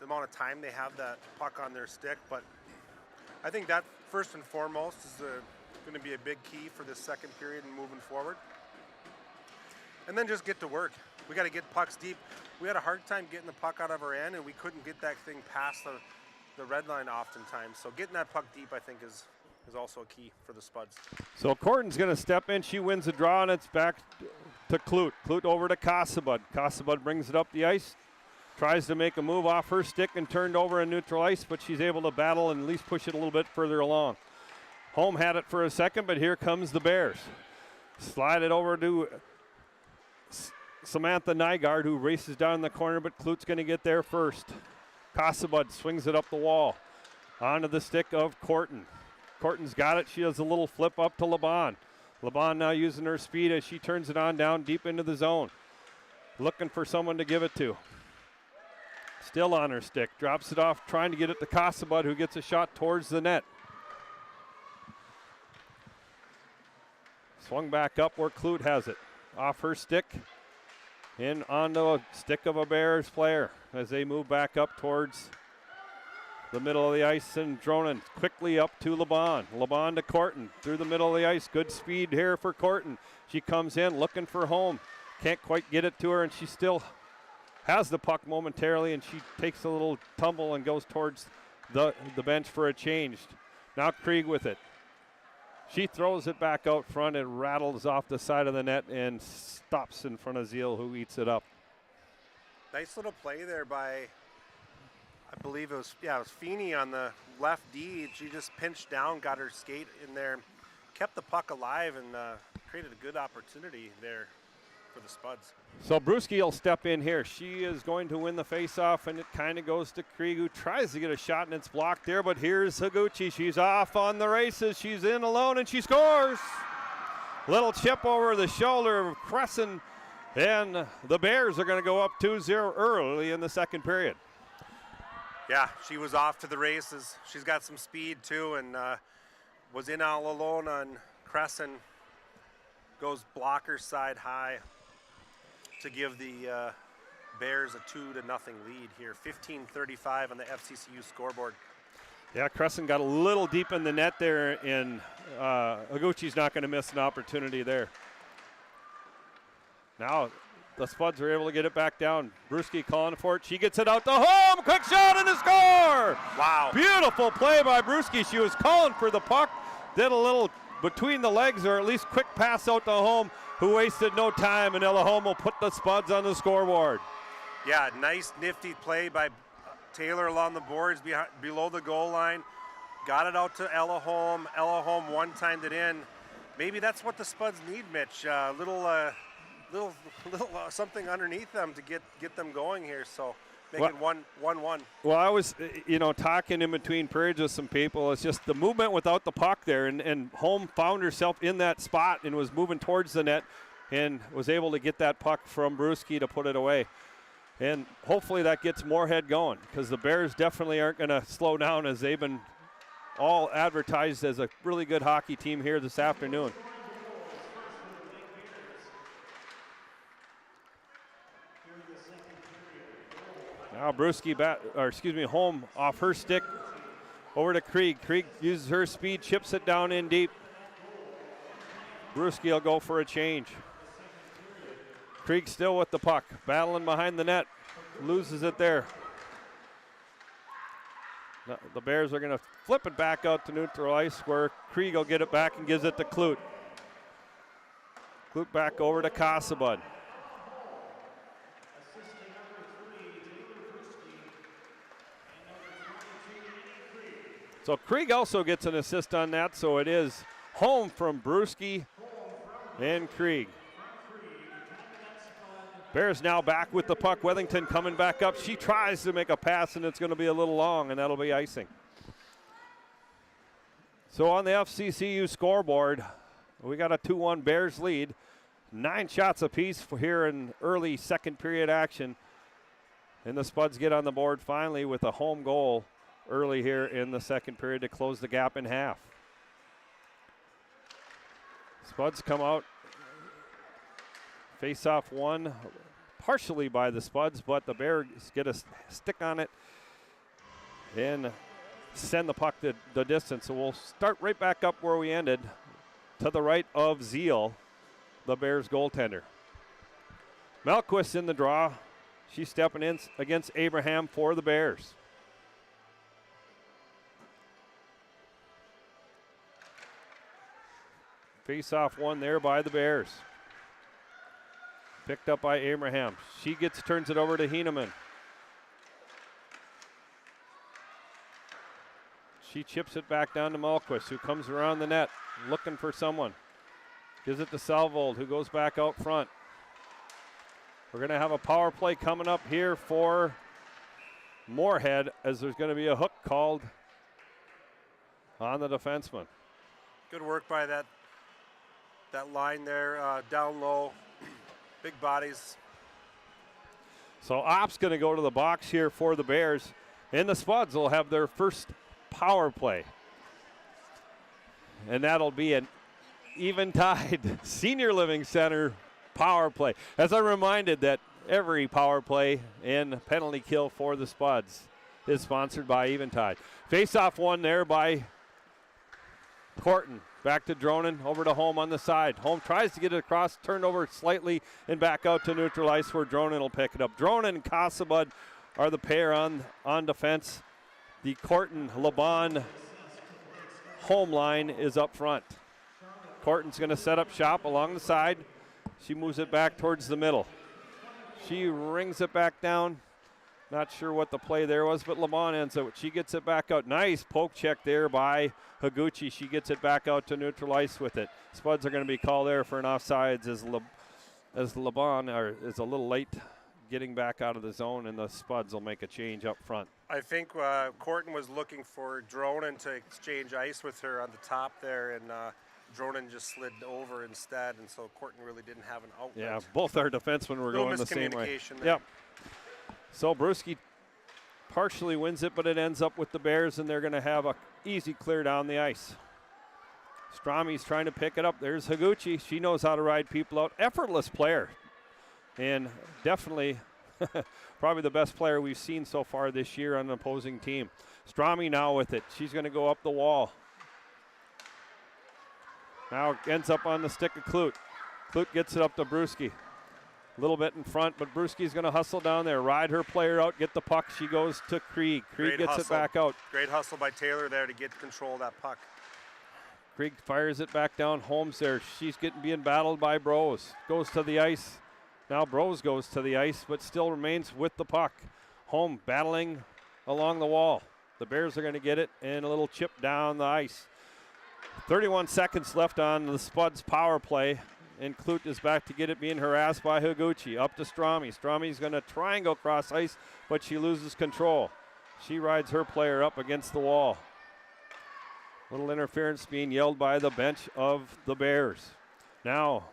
amount of time they have that puck on their stick. But I think that first and foremost is going to be a big key for this second period and moving forward. And then just get to work. We got to get pucks deep. We had a hard time getting the puck out of our end, and we couldn't get that thing past the red line oftentimes. So getting that puck deep, I think, is also a key for the Spuds.
So Corton's going to step in. She wins the draw, and it's back to Clute. Clute over to Casabud. Casabud brings it up the ice, tries to make a move off her stick and turned over in neutral ice, but she's able to battle and at least push it a little bit further along. Home had it for a second, but here comes the Bears. Slide it over to Samantha Nygaard, who races down the corner, but Clute's going to get there first. Casabud swings it up the wall onto the stick of Corton. Corton's got it. She does a little flip up to LeBon. LeBon now using her speed as she turns it on down deep into the zone. Looking for someone to give it to. Still on her stick. Drops it off, trying to get it to Casabud, who gets a shot towards the net. Swung back up where Clute has it. Off her stick. In onto a stick of a Bears player as they move back up towards the middle of the ice, and Dronin quickly up to LeBon. LeBon to Corton through the middle of the ice. Good speed here for Corton. She comes in looking for home. Can't quite get it to her, and she still has the puck momentarily, and she takes a little tumble and goes towards the bench for a change. Now Krieg with it. She throws it back out front. It rattles off the side of the net and stops in front of Zeal, who eats it up.
Nice little play there by, I believe it was Feeney on the left D. She just pinched down, got her skate in there, kept the puck alive, and created a good opportunity there for the Spuds.
So Brewski will step in here. She is going to win the faceoff, and it kind of goes to Krieg, who tries to get a shot, and it's blocked there. But here's Higuchi. She's off on the races. She's in alone, and she scores. Little chip over the shoulder of Crescent, and the Bears are going to go up 2-0 early in the second period.
Yeah, she was off to the races. She's got some speed too, and was in all alone on Crescent. Goes blocker side high to give the Bears a 2-0 lead here. 15:35 on the FCCU scoreboard.
Yeah, Crescent got a little deep in the net there, and Higuchi's not going to miss an opportunity there. Now the Spuds are able to get it back down. Brewski calling for it. She gets it out to home. Quick shot and a score!
Wow.
Beautiful play by Brewski. She was calling for the puck. Did a little between the legs, or at least quick pass out to home, who wasted no time, and Ella Home will put the Spuds on the scoreboard.
Yeah, nice nifty play by Taylor along the boards below the goal line. Got it out to Ella Home. Ella Home one-timed it in. Maybe that's what the Spuds need, Mitch. Little something underneath them to get them going here. So make it 1-1.
Well, I was, talking in between periods with some people. It's just the movement without the puck there, and Home found herself in that spot and was moving towards the net and was able to get that puck from Brewski to put it away. And hopefully that gets Moorhead going, because the Bears definitely aren't going to slow down, as they've been all advertised as a really good hockey team here this afternoon. Now Brewski Home off her stick over to Krieg. Krieg uses her speed, chips it down in deep. Brewski will go for a change. Krieg still with the puck, battling behind the net, loses it there. The Bears are going to flip it back out to neutral ice, where Krieg will get it back and gives it to Clute. Clute back over to Casabud. So Krieg also gets an assist on that, so it is Home from Brewski and Krieg. Bears now back with the puck. Wethington coming back up. She tries to make a pass, and it's going to be a little long, and that'll be icing. So on the FCCU scoreboard, we got a 2-1 Bears lead. 9 shots apiece for here in early second period action. And the Spuds get on the board finally with a home goal early here in the second period to close the gap in half. Spuds come out. Face off one partially by the Spuds, but the Bears get a stick on it and send the puck the distance. So we'll start right back up where we ended, to the right of Zeal, the Bears goaltender. Melquist in the draw. She's stepping in against Abraham for the Bears. Face off one there by the Bears. Picked up by Abraham. She turns it over to Heineman. She chips it back down to Melquist, who comes around the net looking for someone. Gives it to Salvold, who goes back out front. We're going to have a power play coming up here for Moorhead, as there's going to be a hook called on the defenseman.
Good work by that line there, down low. Big bodies.
So Opp's going to go to the box here for the Bears, and the Spuds will have their first power play. And that'll be an Eventide Senior Living Center power play. As I'm reminded that every power play and penalty kill for the Spuds is sponsored by Eventide. Face-off one there by Corton. Back to Dronin, over to Holm on the side. Holm tries to get it across, turned over slightly, and back out to neutral ice where Dronin will pick it up. Dronin and Casabud are the pair on defense. The Corton-Laban Holm line is up front. Corton's going to set up shop along the side. She moves it back towards the middle. She rings it back down. Not sure what the play there was, but Laban ends it. She gets it back out. Nice poke check there by Higuchi. She gets it back out to neutral ice with it. Spuds are going to be called there for an offsides as Laban is a little late getting back out of the zone, and the Spuds will make a change up front.
I think Corton was looking for Dronin to exchange ice with her on the top there, and Dronin just slid over instead, and so Corton really didn't have an outlet.
Yeah, both our defensemen were going the same way. Yep. So Brewski partially wins it, but it ends up with the Bears, and they're going to have a easy clear down the ice. Strami's trying to pick it up. There's Higuchi. She knows how to ride people out. Effortless player, and definitely probably the best player we've seen so far this year on an opposing team. Strami now with it. She's going to go up the wall. Now ends up on the stick of Clute. Clute gets it up to Brewski. A little bit in front, but Brewski's going to hustle down there, ride her player out, get the puck. She goes to Krieg. Krieg gets it back out.
Great hustle by Taylor there to get control of that puck.
Krieg fires it back down. Holmes there. She's being battled by Brose. Goes to the ice. Now Brose goes to the ice, but still remains with the puck. Holm battling along the wall. The Bears are going to get it, and a little chip down the ice. 31 seconds left on the Spuds power play. And Clute is back to get it, being harassed by Higuchi. Up to Strami. Strami's going to try and go cross ice, but she loses control. She rides her player up against the wall. Little interference being yelled by the bench of the Bears. Now,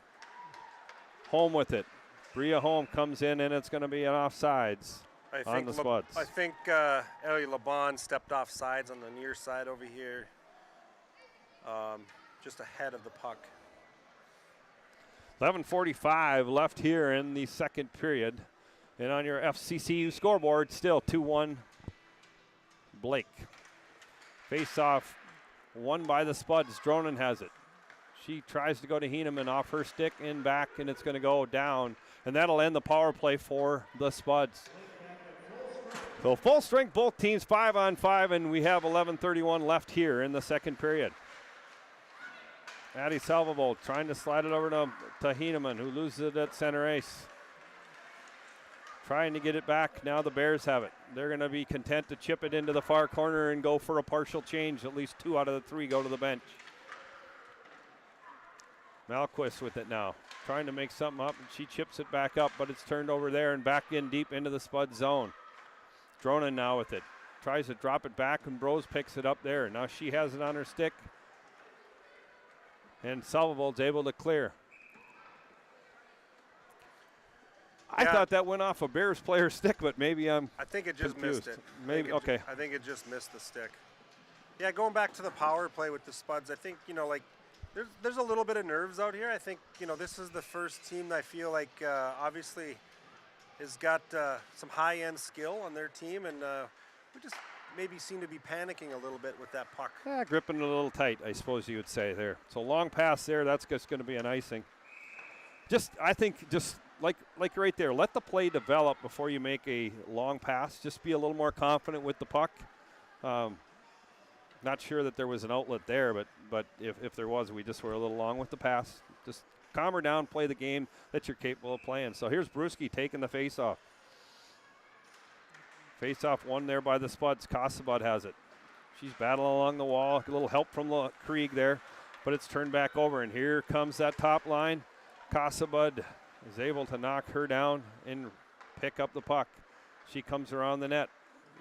Holm with it. Bria Holm comes in, and it's going to be an offsides on the Spuds.
I think Ellie Laban stepped off sides on the near side over here, just ahead of the puck.
11:45 left here in the second period. And on your FCCU scoreboard, still 2-1 Blake. Face-off won by the Spuds. Dronin has it. She tries to go to Heineman off her stick and back, and it's going to go down. And that'll end the power play for the Spuds. So full strength, both teams 5-on-5, and we have 11:31 left here in the second period. Addie Salvable trying to slide it over to Heineman, who loses it at center ice. Trying to get it back. Now the Bears have it. They're going to be content to chip it into the far corner and go for a partial change. At least 2 out of the 3 go to the bench. Malquist with it now, trying to make something up, and she chips it back up, but it's turned over there and back in deep into the Spud zone. Dronen now with it. Tries to drop it back, and Brose picks it up there. Now she has it on her stick. And Salvold's able to clear. I thought that went off a Bears player's stick, but maybe I think it just confused.
Missed it.
Maybe, okay.
I think it just missed the stick. Yeah, going back to the power play with the Spuds, I think, like, there's a little bit of nerves out here. I think, this is the first team that I feel like obviously has got some high-end skill on their team, and we just maybe seem to be panicking a little bit with that puck.
Yeah, gripping it a little tight, I suppose you would say there. So long pass there, that's just going to be an icing. I think like right there, let the play develop before you make a long pass. Just be a little more confident with the puck. Not sure that there was an outlet there, but if there was, we just were a little long with the pass. Just calm her down, play the game that you're capable of playing. So here's Bruschi taking the face-off. Face-off won there by the Spuds. Kasabud has it. She's battling along the wall. A little help from Krieg there, but it's turned back over, and here comes that top line. Kasabud is able to knock her down and pick up the puck. She comes around the net,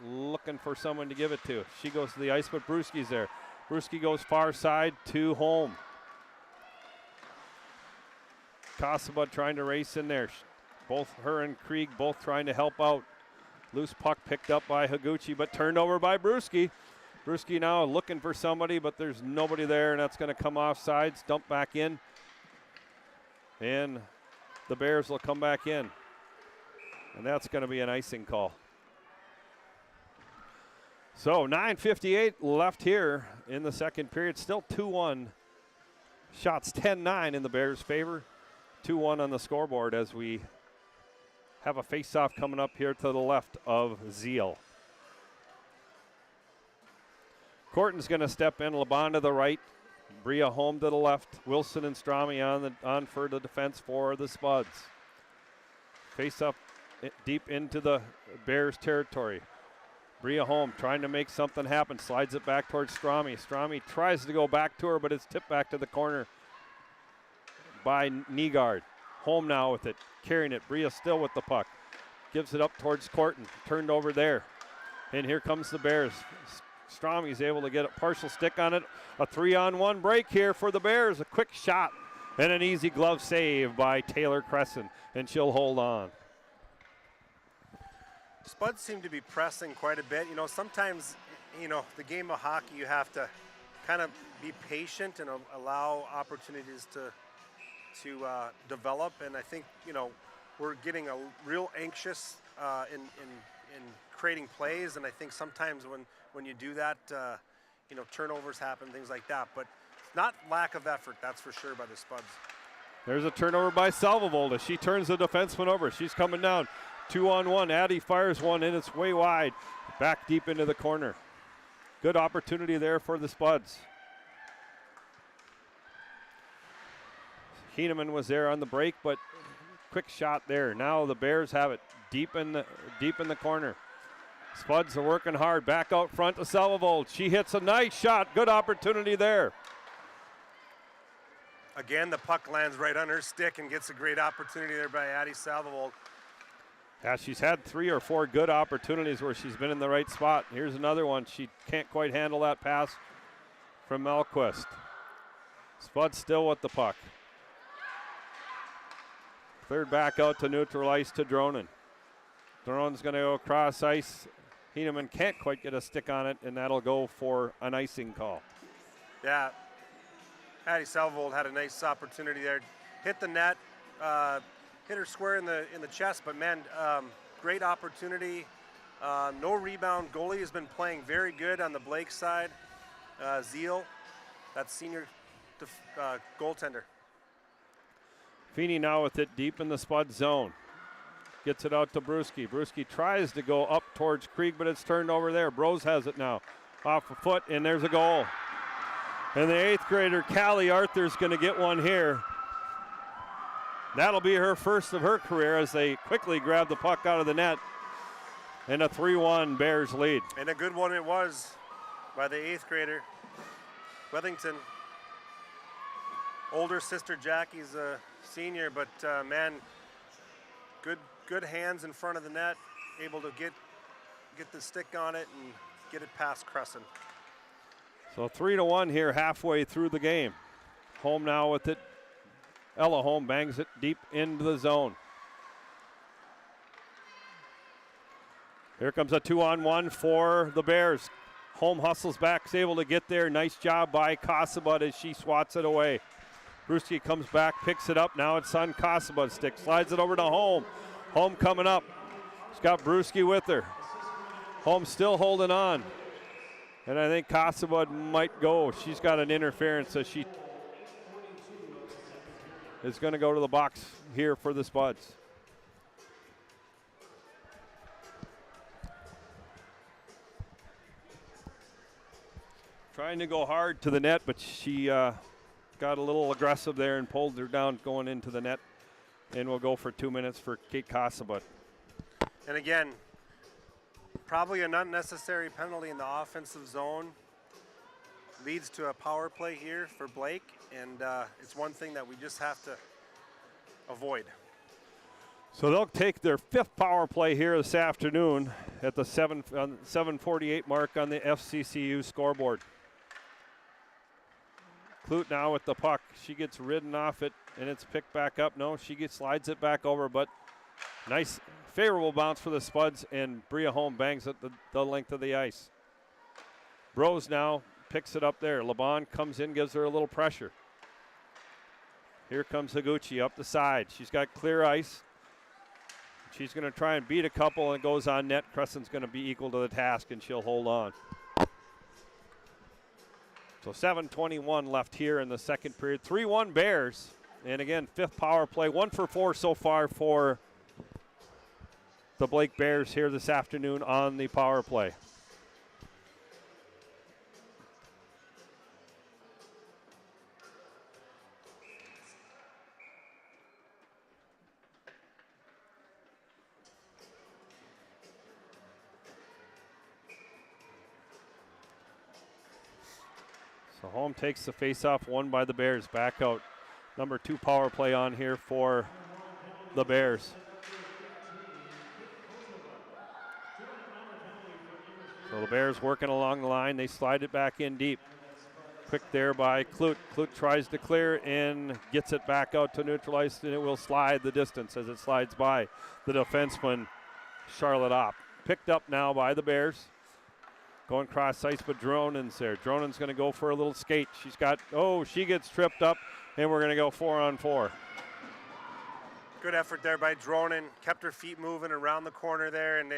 looking for someone to give it to. She goes to the ice, but Bruschi's there. Bruschi goes far side to home. Kasabud trying to race in there. Both her and Krieg both trying to help out. Loose puck picked up by Higuchi, but turned over by Bruschi. Bruschi now looking for somebody, but there's nobody there, and that's going to come off sides, dump back in. And the Bears will come back in. And that's going to be an icing call. So 9:58 left here in the second period. Still 2-1. Shots 10-9 in the Bears' favor. 2-1 on the scoreboard as we have a face-off coming up here to the left of Zeal. Corton's going to step in. Laban to the right. Bria home to the left. Wilson and Strami on for the defense for the Spuds. Face-up deep into the Bears' territory. Bria home trying to make something happen. Slides it back towards Strami. Strami tries to go back to her, but it's tipped back to the corner by Nygaard. Home now with it, carrying it. Bria still with the puck. Gives it up towards Corton. Turned over there. And here comes the Bears. Strami's able to get a partial stick on it. A 3-on-1 break here for the Bears. A quick shot and an easy glove save by Taylor Crescent, and she'll hold on.
Spuds seem to be pressing quite a bit. Sometimes, the game of hockey, you have to kind of be patient and allow opportunities to develop. And I think, we're getting a real anxious in creating plays. And I think sometimes when you do that, turnovers happen, things like that. But it's not lack of effort, that's for sure, by the Spuds.
There's a turnover by Salvold as she turns the defenseman over. She's coming down. 2-on-1. Addie fires one in. It's way wide. Back deep into the corner. Good opportunity there for the Spuds. Heeneman was there on the break, but quick shot there. Now the Bears have it deep in the corner. Spuds are working hard. Back out front to Salvold. She hits a nice shot. Good opportunity there.
Again, the puck lands right on her stick and gets a great opportunity there by Addie Salvold.
Yeah, she's had 3 or 4 good opportunities where she's been in the right spot. Here's another one. She can't quite handle that pass from Malquist. Spud still with the puck. Cleared back out to neutral ice to Dronen. Dronen's going to go across ice. Heeneman can't quite get a stick on it, and that'll go for an icing call.
Yeah, Addie Salvold had a nice opportunity there. Hit the net. Hit her square in the chest, but man, great opportunity. No rebound. Goalie has been playing very good on the Blake side. Zeal, that's senior goaltender.
Feeney now with it deep in the Spud zone. Gets it out to Bruschi. Bruschi tries to go up towards Krieg, but it's turned over there. Brose has it now. Off a foot, and there's a goal. And the 8th grader, Callie Arthur's going to get one here. That'll be her first of her career as they quickly grab the puck out of the net. And a 3-1 Bears lead.
And a good one it was by the 8th grader, Wethington. older sister Jackie's a senior, but man, good hands in front of the net, able to get the stick on it and get it past Crescent.
So 3-1 here halfway through the game. Home now with it. Ella Home bangs it deep into the zone. Here comes a 2-on-1 for the Bears. Home hustles back, is able to get there. Nice job by Casabut as she swats it away. Brewski comes back, picks it up. Now it's on Casabut's stick. Slides it over to Home. Home coming up. She's got Brewski with her. Home still holding on. And I think Casabut might go. She's got an interference, so she is going to go to the box here for the Spuds. Trying to go hard to the net, but she got a little aggressive there and pulled her down going into the net. And we'll go for 2 minutes for Kate Casabut.
And again, probably an unnecessary penalty in the offensive zone. Leads to a power play here for Blake, and it's one thing that we just have to avoid.
So they'll take their 5th power play here this afternoon at the 7:48 mark on the FCCU scoreboard. Clute now with the puck. She gets ridden off it, and it's picked back up. No, she slides it back over, but nice, favorable bounce for the Spuds, and Bria Home bangs it the length of the ice. Bros now picks it up there. Laban comes in, gives her a little pressure. Here comes Higuchi up the side. She's got clear ice. She's going to try and beat a couple, and it goes on net. Crescent's going to be equal to the task, and she'll hold on. So 7:21 left here in the second period. 3-1 Bears. And again, 5th power play. 1 for 4 so far for the Blake Bears here this afternoon on the power play. So Home takes the face-off, won by the Bears. Back out. Number 2 power play on here for the Bears. So the Bears working along the line. They slide it back in deep. Quick there by Clute. Clute tries to clear and gets it back out to neutralize, and it will slide the distance as it slides by the defenseman, Charlotte Opp. Picked up now by the Bears. Going cross ice, but Dronen's there. Dronen's going to go for a little skate. She gets tripped up, and we're going to go 4-on-4.
Good effort there by Dronen. Kept her feet moving around the corner there, and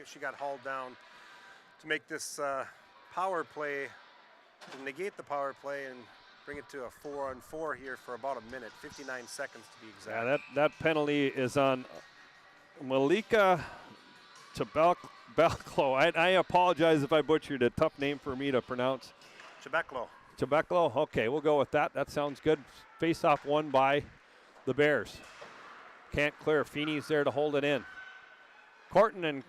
she got hauled down to make this power play, to negate the power play and bring it to a 4-on-4 here for about a minute, 59 seconds to be exact.
Yeah, that penalty is on Malika Chabelko. I apologize if I butchered it. Tough name for me to pronounce. Chabeklo. Okay, we'll go with that. That sounds good. Face-off won by the Bears. Can't clear. Feeney's there to hold it in. Corton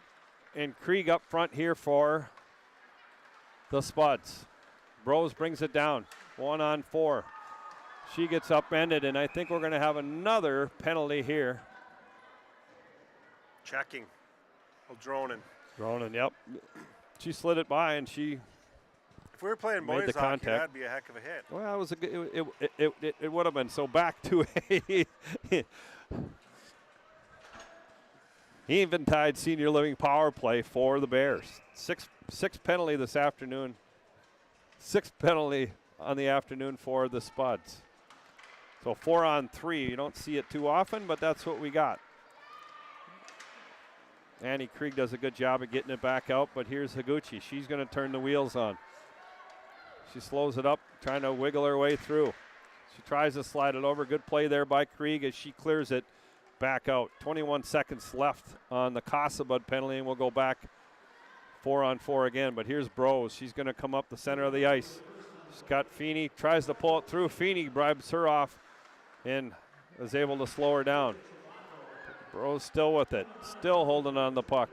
and Krieg up front here for the Spuds. Bros brings it down. 1-on-4. She gets upended, and I think we're going to have another penalty here.
Checking. Dronen,
yep. She slid it by, and she
if we were playing
made
boys
the
hockey,
contact.
that'd be a heck of a hit.
Well, it would have been. So back to a eventide senior living power play for the Bears. Six penalty this afternoon. 6th penalty on the afternoon for the Spuds. So 4-on-3. You don't see it too often, but that's what we got. Annie Krieg does a good job of getting it back out, but here's Higuchi. She's going to turn the wheels on. She slows it up, trying to wiggle her way through. She tries to slide it over. Good play there by Krieg as she clears it back out. 21 seconds left on the Casabut penalty, and we'll go back 4-on-4 again. But here's Bros. She's going to come up the center of the ice. She's got Feeney, tries to pull it through. Feeney bribes her off and is able to slow her down. Bros still with it, still holding on the puck.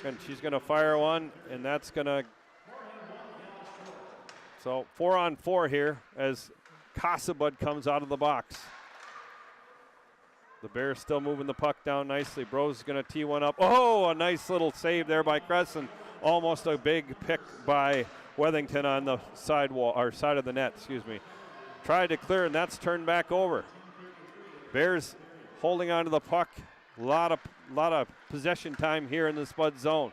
And she's going to fire one, and that's going to. So 4-on-4 here as Casabud comes out of the box. The Bears still moving the puck down nicely. Bros is going to tee one up. Oh, a nice little save there by Crescent. Almost a big pick by Wethington on the side wall, or side of the net, excuse me. Tried to clear, and that's turned back over. Bears holding on to the puck. A lot of possession time here in the Spud zone.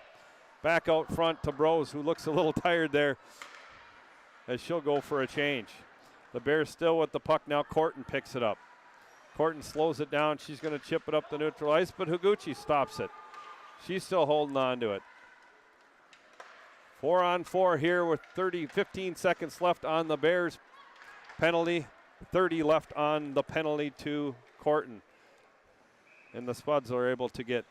Back out front to Bros, who looks a little tired there, as she'll go for a change. The Bears still with the puck now. Corton picks it up. Corton slows it down. She's going to chip it up the neutral ice, but Higuchi stops it. She's still holding on to it. 4-on-4 here with 15 seconds left on the Bears penalty. 30 left on the penalty to Corton. And the Spuds are able to get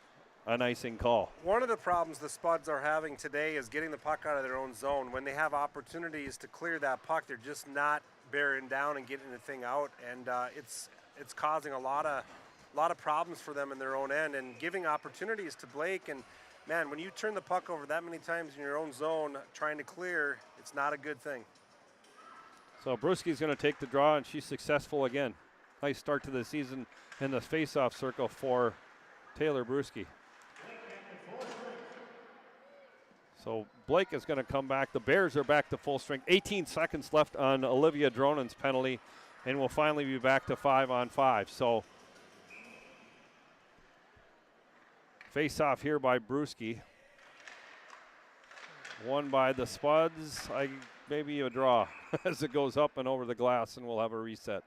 an icing call.
One of the problems the Spuds are having today is getting the puck out of their own zone. When they have opportunities to clear that puck, they're just not bearing down and getting the thing out, and it's causing a lot of problems for them in their own end and giving opportunities to Blake. And man, when you turn the puck over that many times in your own zone trying to clear, it's not a good thing.
So Brewski's going to take the draw, and she's successful again. Nice start to the season in the face-off circle for Taylor Brewski. So Blake is going to come back. The Bears are back to full strength. 18 seconds left on Olivia Dronen's penalty, and we'll finally be back to 5-on-5. So face-off here by Brewski. Won by the Spuds. Maybe a draw as it goes up and over the glass, and we'll have a reset.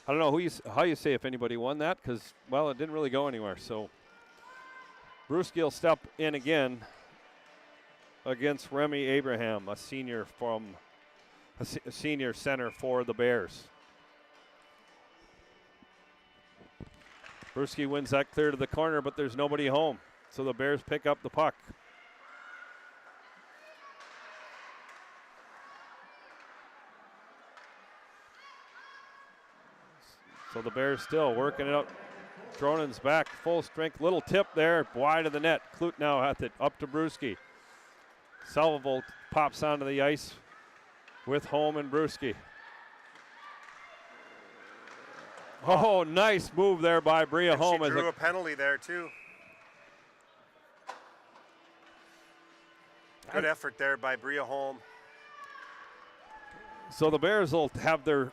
I don't know how you say if anybody won that, because, well, it didn't really go anywhere. So Brewski will step in again against Remy Abraham, a senior center for the Bears. Brewski wins that clear to the corner, but there's nobody home. So the Bears pick up the puck. So the Bears still working it up. Dronen's back, full strength. Little tip there, wide of the net. Clute now has it up to Brewski. Salvovold pops onto the ice with Holm and Brewski. Oh, nice move there by Bria Holm.
She drew a penalty there, too. Good effort there by Bria Holm. So
the Bears will have their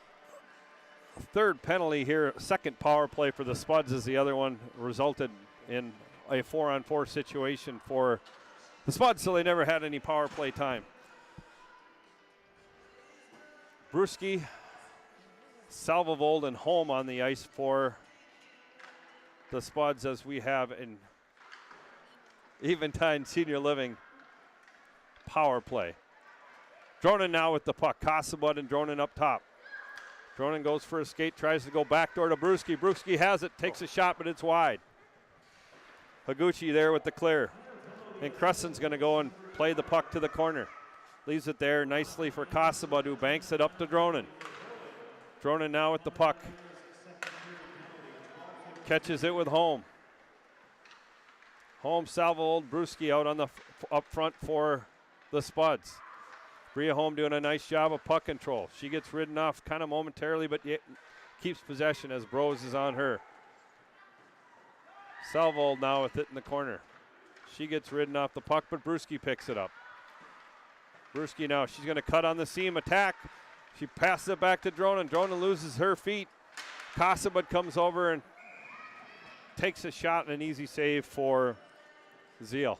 third penalty here. Second power play for the Spuds, as the other one resulted in a 4-on-4 situation for the Spuds, so they never had any power play time. Brewski, Salvovold, and Holm on the ice for the Spuds, as we have an Eventide Senior Living power play. Dronen now with the puck. Casabud and Dronen up top. Dronen goes for a skate, tries to go backdoor to Brewski. Brewski has it, takes a shot, but it's wide. Higuchi there with the clear. And Crescent's going to go and play the puck to the corner. Leaves it there nicely for Casabud, who banks it up to Dronen. Dronen now with the puck. Catches it with Holm. Holm, Salvovold, Brewski out on the up front for the Spuds. Bria Holm doing a nice job of puck control. She gets ridden off kind of momentarily, but yet keeps possession as Bros is on her. Salvovold now with it in the corner. She gets ridden off the puck, but Brewski picks it up. Brewski now, she's going to cut on the seam, attack. She passes it back to Dronen. Dronen loses her feet. Casabud comes over and takes a shot and an easy save for Zeal.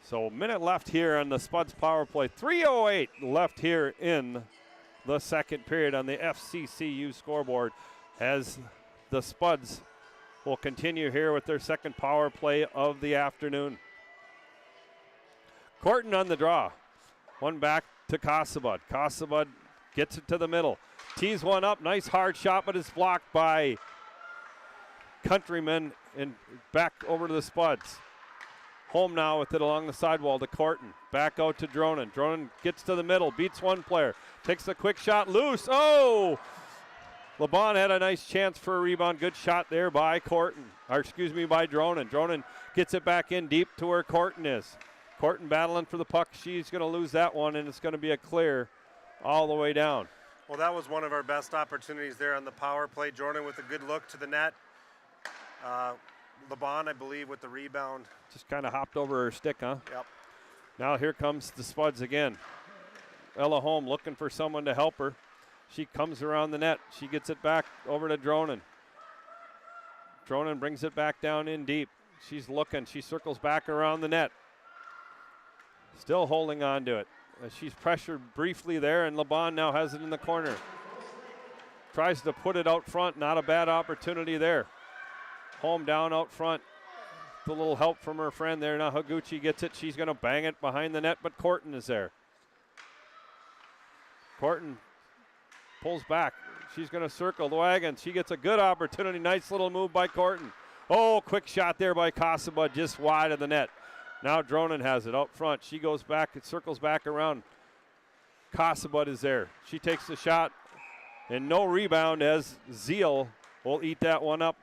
So a minute left here on the Spuds power play. 3:08 left here in the second period on the FCCU scoreboard, as the Spuds will continue here with their second power play of the afternoon. Corton on the draw. One back to Casabud. Casabud gets it to the middle. Tees one up. Nice hard shot, but it's blocked by Countryman and back over to the Spuds. Holm now with it along the sidewall to Corton. Back out to Dronen. Dronen gets to the middle, beats one player, takes a quick shot loose. Oh! LeBon had a nice chance for a rebound. Good shot there by by Dronin. Dronin gets it back in deep to where Corton is. Corton battling for the puck. She's going to lose that one, and it's going to be a clear all the way down.
Well, that was one of our best opportunities there on the power play. Jordan with a good look to the net. LeBon, I believe, with the rebound.
Just kind of hopped over her stick, huh?
Yep.
Now here comes the Spuds again. Ella Holm looking for someone to help her. She comes around the net. She gets it back over to Dronin. Dronin brings it back down in deep. She's looking. She circles back around the net. Still holding on to it. She's pressured briefly there, and LeBon now has it in the corner. Tries to put it out front. Not a bad opportunity there. Holm down out front. The little help from her friend there. Now Higuchi gets it. She's going to bang it behind the net, but Corton is there. Corton pulls back. She's going to circle the wagon. She gets a good opportunity. Nice little move by Corton. Oh, quick shot there by Kasaba, just wide of the net. Now Dronin has it out front. She goes back. It circles back around. Kasaba is there. She takes the shot, and no rebound as Zeal will eat that one up.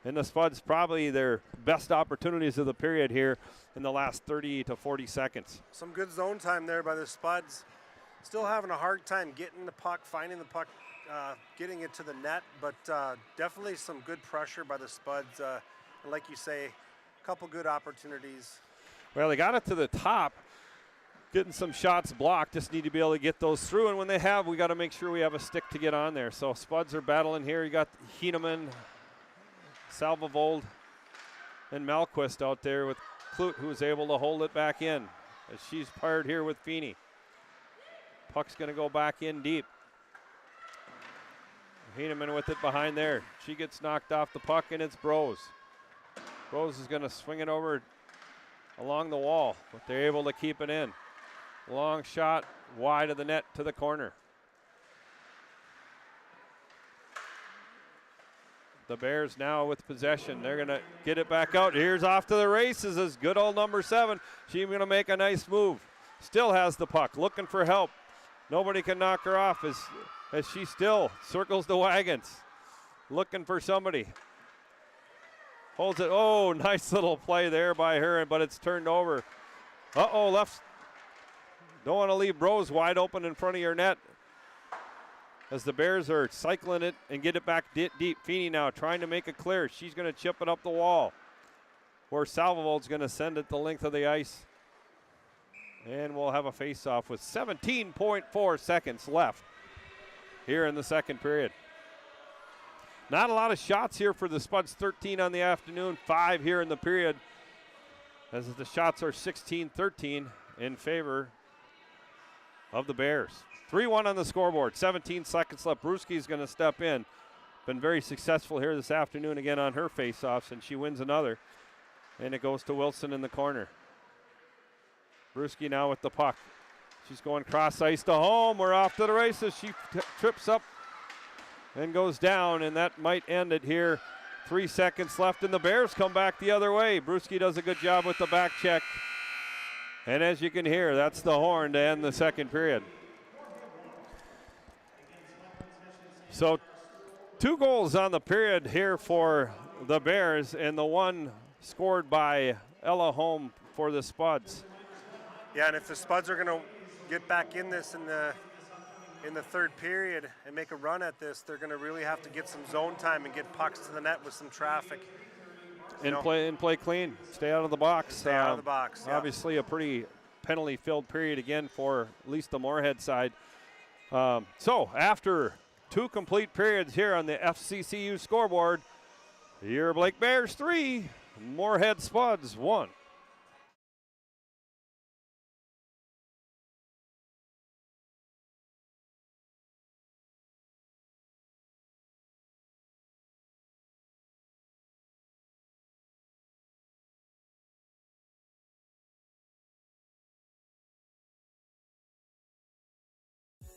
And the Spuds probably their best opportunities of the period here in the last 30 to 40 seconds.
Some good zone time there by the Spuds. Still having a hard time getting the puck, finding the puck, getting it to the net, but definitely some good pressure by the Spuds. And like you say, a couple good opportunities.
Well, they got it to the top, getting some shots blocked. Just need to be able to get those through, and when they have, we got to make sure we have a stick to get on there. So Spuds are battling here. You got Heeneman, Salvavold, and Malquist out there with Clute, who is able to hold it back in as she's paired here with Feeney. Puck's going to go back in deep. Heeneman with it behind there. She gets knocked off the puck, and it's Brose. Brose is going to swing it over along the wall, but they're able to keep it in. Long shot wide of the net to the corner. The Bears now with possession. They're going to get it back out. Here's off to the races as good old number 7. She's going to make a nice move. Still has the puck, looking for help. Nobody can knock her off as she still circles the wagons, looking for somebody. Holds it. Oh, nice little play there by her, but it's turned over. Uh-oh, left. Don't want to leave Brose wide open in front of your net as the Bears are cycling it and get it back deep. Feeney now trying to make it clear. She's going to chip it up the wall, where Salvavold's going to send it the length of the ice. And we'll have a face-off with 17.4 seconds left here in the second period. Not a lot of shots here for the Spuds. 13 on the afternoon, 5 here in the period, as the shots are 16-13 in favor of the Bears. 3-1 on the scoreboard, 17 seconds left. Brewski's going to step in. Been very successful here this afternoon again on her face-offs, and she wins another. And it goes to Wilson in the corner. Brewski now with the puck. She's going cross ice to Holm. We're off to the races. She trips up and goes down, and that might end it here. 3 seconds left, and the Bears come back the other way. Brewski does a good job with the back check. And as you can hear, that's the horn to end the second period. So 2 goals on the period here for the Bears, and the one scored by Ella Holm for the Spuds.
Yeah, and if the Spuds are going to get back in this in the third period and make a run at this, they're going to really have to get some zone time and get pucks to the net with some traffic.
And play clean. Stay out of the box.
Stay out of the box, yeah.
Obviously a pretty penalty-filled period again for at least the Moorhead side. So after 2 complete periods here on the FCCU scoreboard, your Blake Bears 3, Moorhead Spuds 1.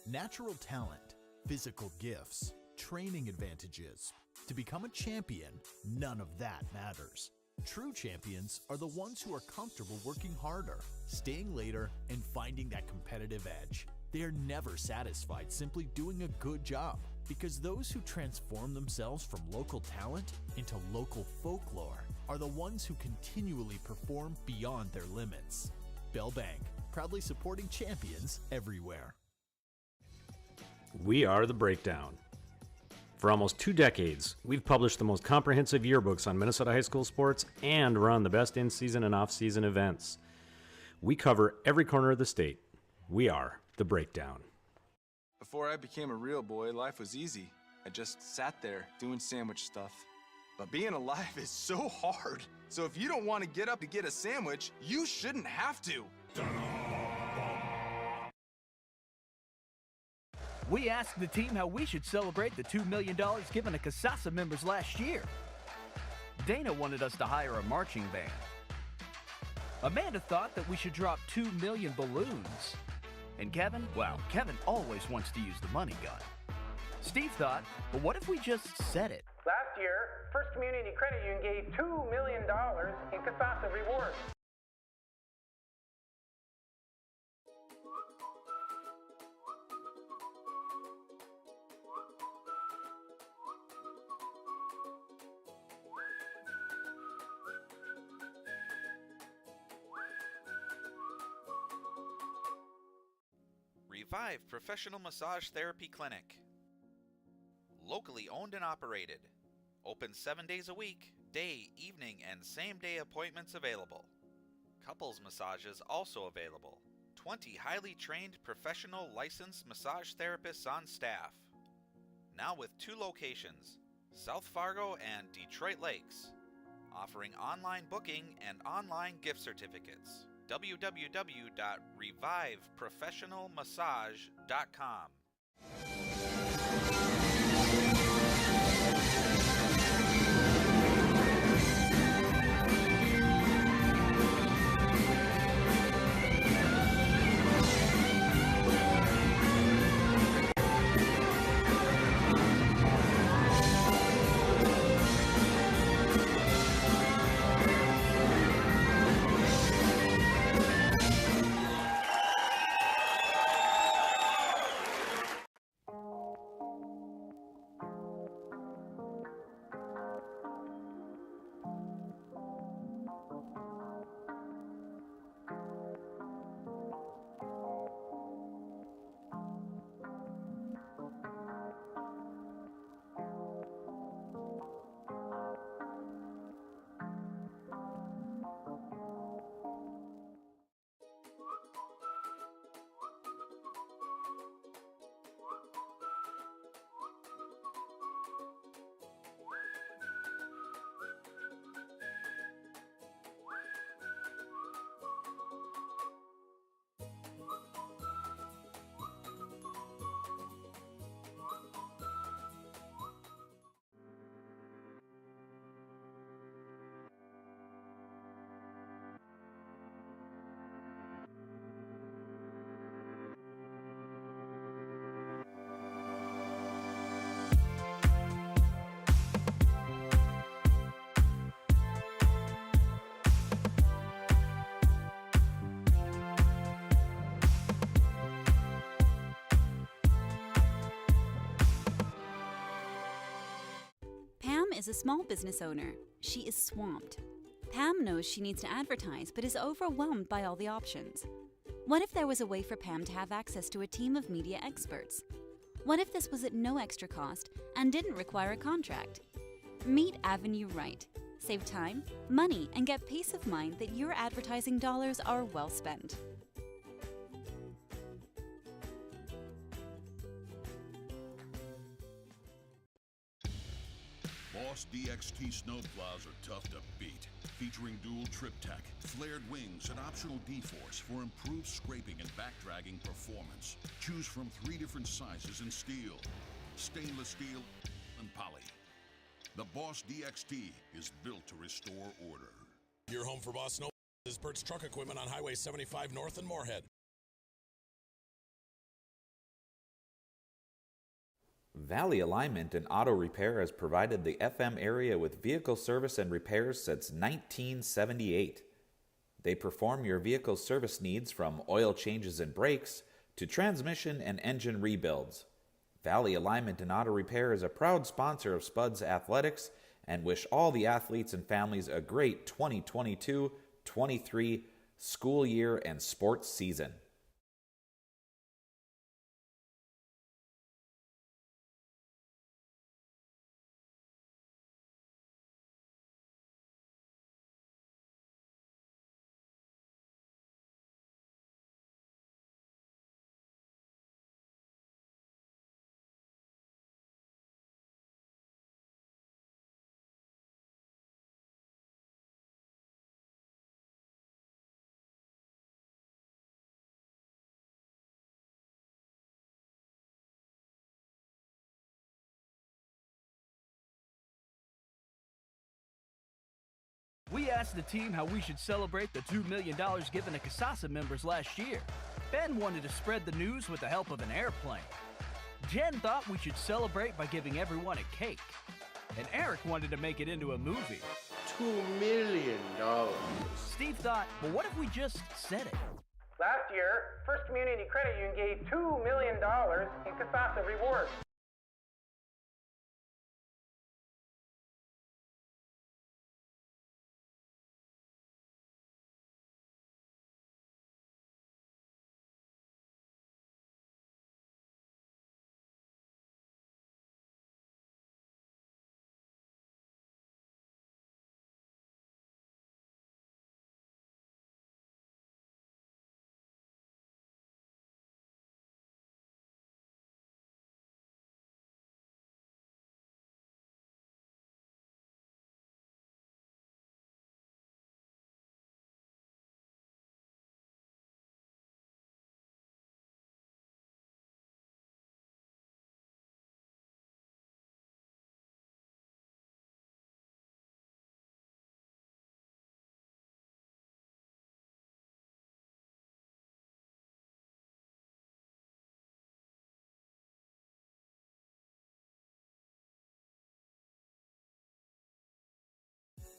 Natural talent, physical gifts, training advantages. To become a champion, none of that matters. True champions are the ones who are comfortable working harder, staying later, and finding that competitive edge. They are never satisfied simply doing a good job. Because those who transform themselves from local talent into local folklore are the ones who continually perform beyond their limits. Bell Bank, proudly supporting champions everywhere.
We are The Breakdown. For almost 2 decades, we've published the most comprehensive yearbooks on Minnesota high school sports and run the best in-season and off-season events. We cover every corner of the state. We are The Breakdown.
Before I became a real boy, life was easy. I just sat there doing sandwich stuff. But being alive is so hard. So if you don't want to get up to get a sandwich, you shouldn't have to.
We asked the team how we should celebrate the $2 million given to CASASA members last year. Dana wanted us to hire a marching band. Amanda thought that we should drop 2 million balloons. And Kevin, well, Kevin always wants to use the money gun. Steve thought, well, what if we just said it?
Last year, First Community Credit Union gave $2 million in CASASA rewards.
Revive Professional Massage Therapy Clinic. Locally owned and operated. Open 7 days a week, day, evening, and same-day appointments available. Couples massages also available. 20 highly trained professional licensed massage therapists on staff. Now with 2 locations, South Fargo and Detroit Lakes. Offering online booking and online gift certificates. www.reviveprofessionalmassage.com.
Pam is a small business owner. She is swamped. Pam knows she needs to advertise, but is overwhelmed by all the options. What if there was a way for Pam to have access to a team of media experts? What if this was at no extra cost and didn't require a contract? Meet Avenue Right. Save time, money, and get peace of mind that your advertising dollars are well spent.
Boss DXT snowplows are tough to beat. Featuring dual trip tech, flared wings, and optional D-force for improved scraping and backdragging performance. Choose from 3 different sizes in steel, stainless steel, and poly. The Boss DXT is built to restore order.
Your home for Boss Snow is Bert's Truck Equipment on Highway 75 North in Moorhead.
Valley Alignment and Auto Repair has provided the FM area with vehicle service and repairs since 1978. They perform your vehicle service needs from oil changes and brakes to transmission and engine rebuilds. Valley Alignment and Auto Repair is a proud sponsor of Spuds Athletics and wish all the athletes and families a great 2022-23 school year and sports season.
We asked the team how we should celebrate the $2 million given to CASASA members last year. Ben wanted to spread the news with the help of an airplane. Jen thought we should celebrate by giving everyone a cake. And Eric wanted to make it into a movie.
$2 million.
Steve thought, well, what if we just said it?
Last year, First Community Credit Union gave $2 million in CASASA rewards.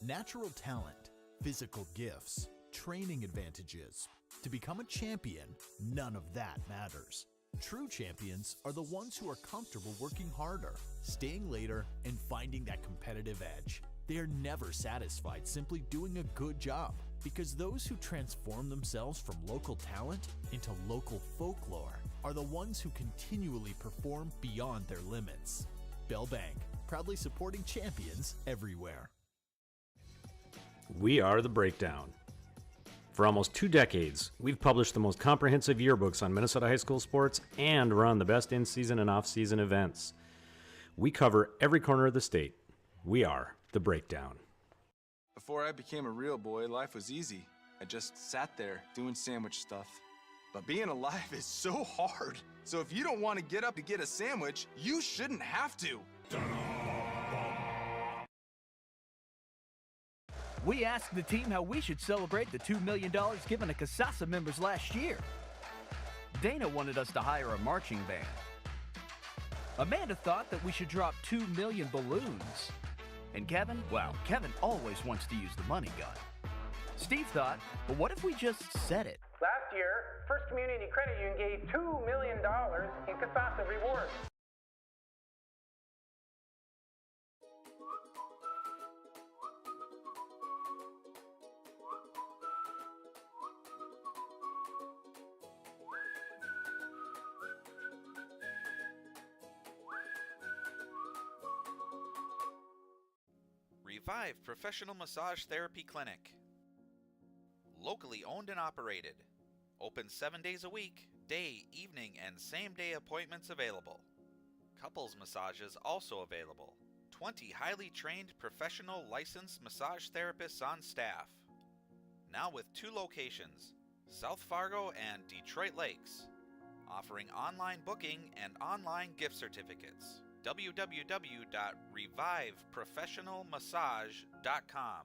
Natural talent, physical gifts, training advantages. To become a champion, none of that matters. True champions are the ones who are comfortable working harder, staying later, and finding that competitive edge. They are never satisfied simply doing a good job, because those who transform themselves from local talent into local folklore are the ones who continually perform beyond their limits. Bell Bank, proudly supporting champions everywhere.
We are The Breakdown. For almost 2 decades, we've published the most comprehensive yearbooks on Minnesota high school sports and run the best in-season and off-season events. We cover every corner of the state. We are The Breakdown.
Before I became a real boy, life was easy. I just sat there doing sandwich stuff. But being alive is so hard. So if you don't want to get up to get a sandwich, you shouldn't have to.
We asked the team how we should celebrate the $2 million given to CASASA members last year. Dana wanted us to hire a marching band. Amanda thought that we should drop 2 million balloons. And Kevin, well, Kevin always wants to use the money gun. Steve thought, well, what if we just said it?
Last year, First Community Credit Union gave $2 million in CASASA rewards.
Revive Professional Massage Therapy Clinic. Locally owned and operated. Open 7 days a week, day, evening, and same-day appointments available. Couples massages also available. 20 highly trained professional licensed massage therapists on staff. Now with 2 locations, South Fargo and Detroit Lakes. Offering online booking and online gift certificates. www.reviveprofessionalmassage.com.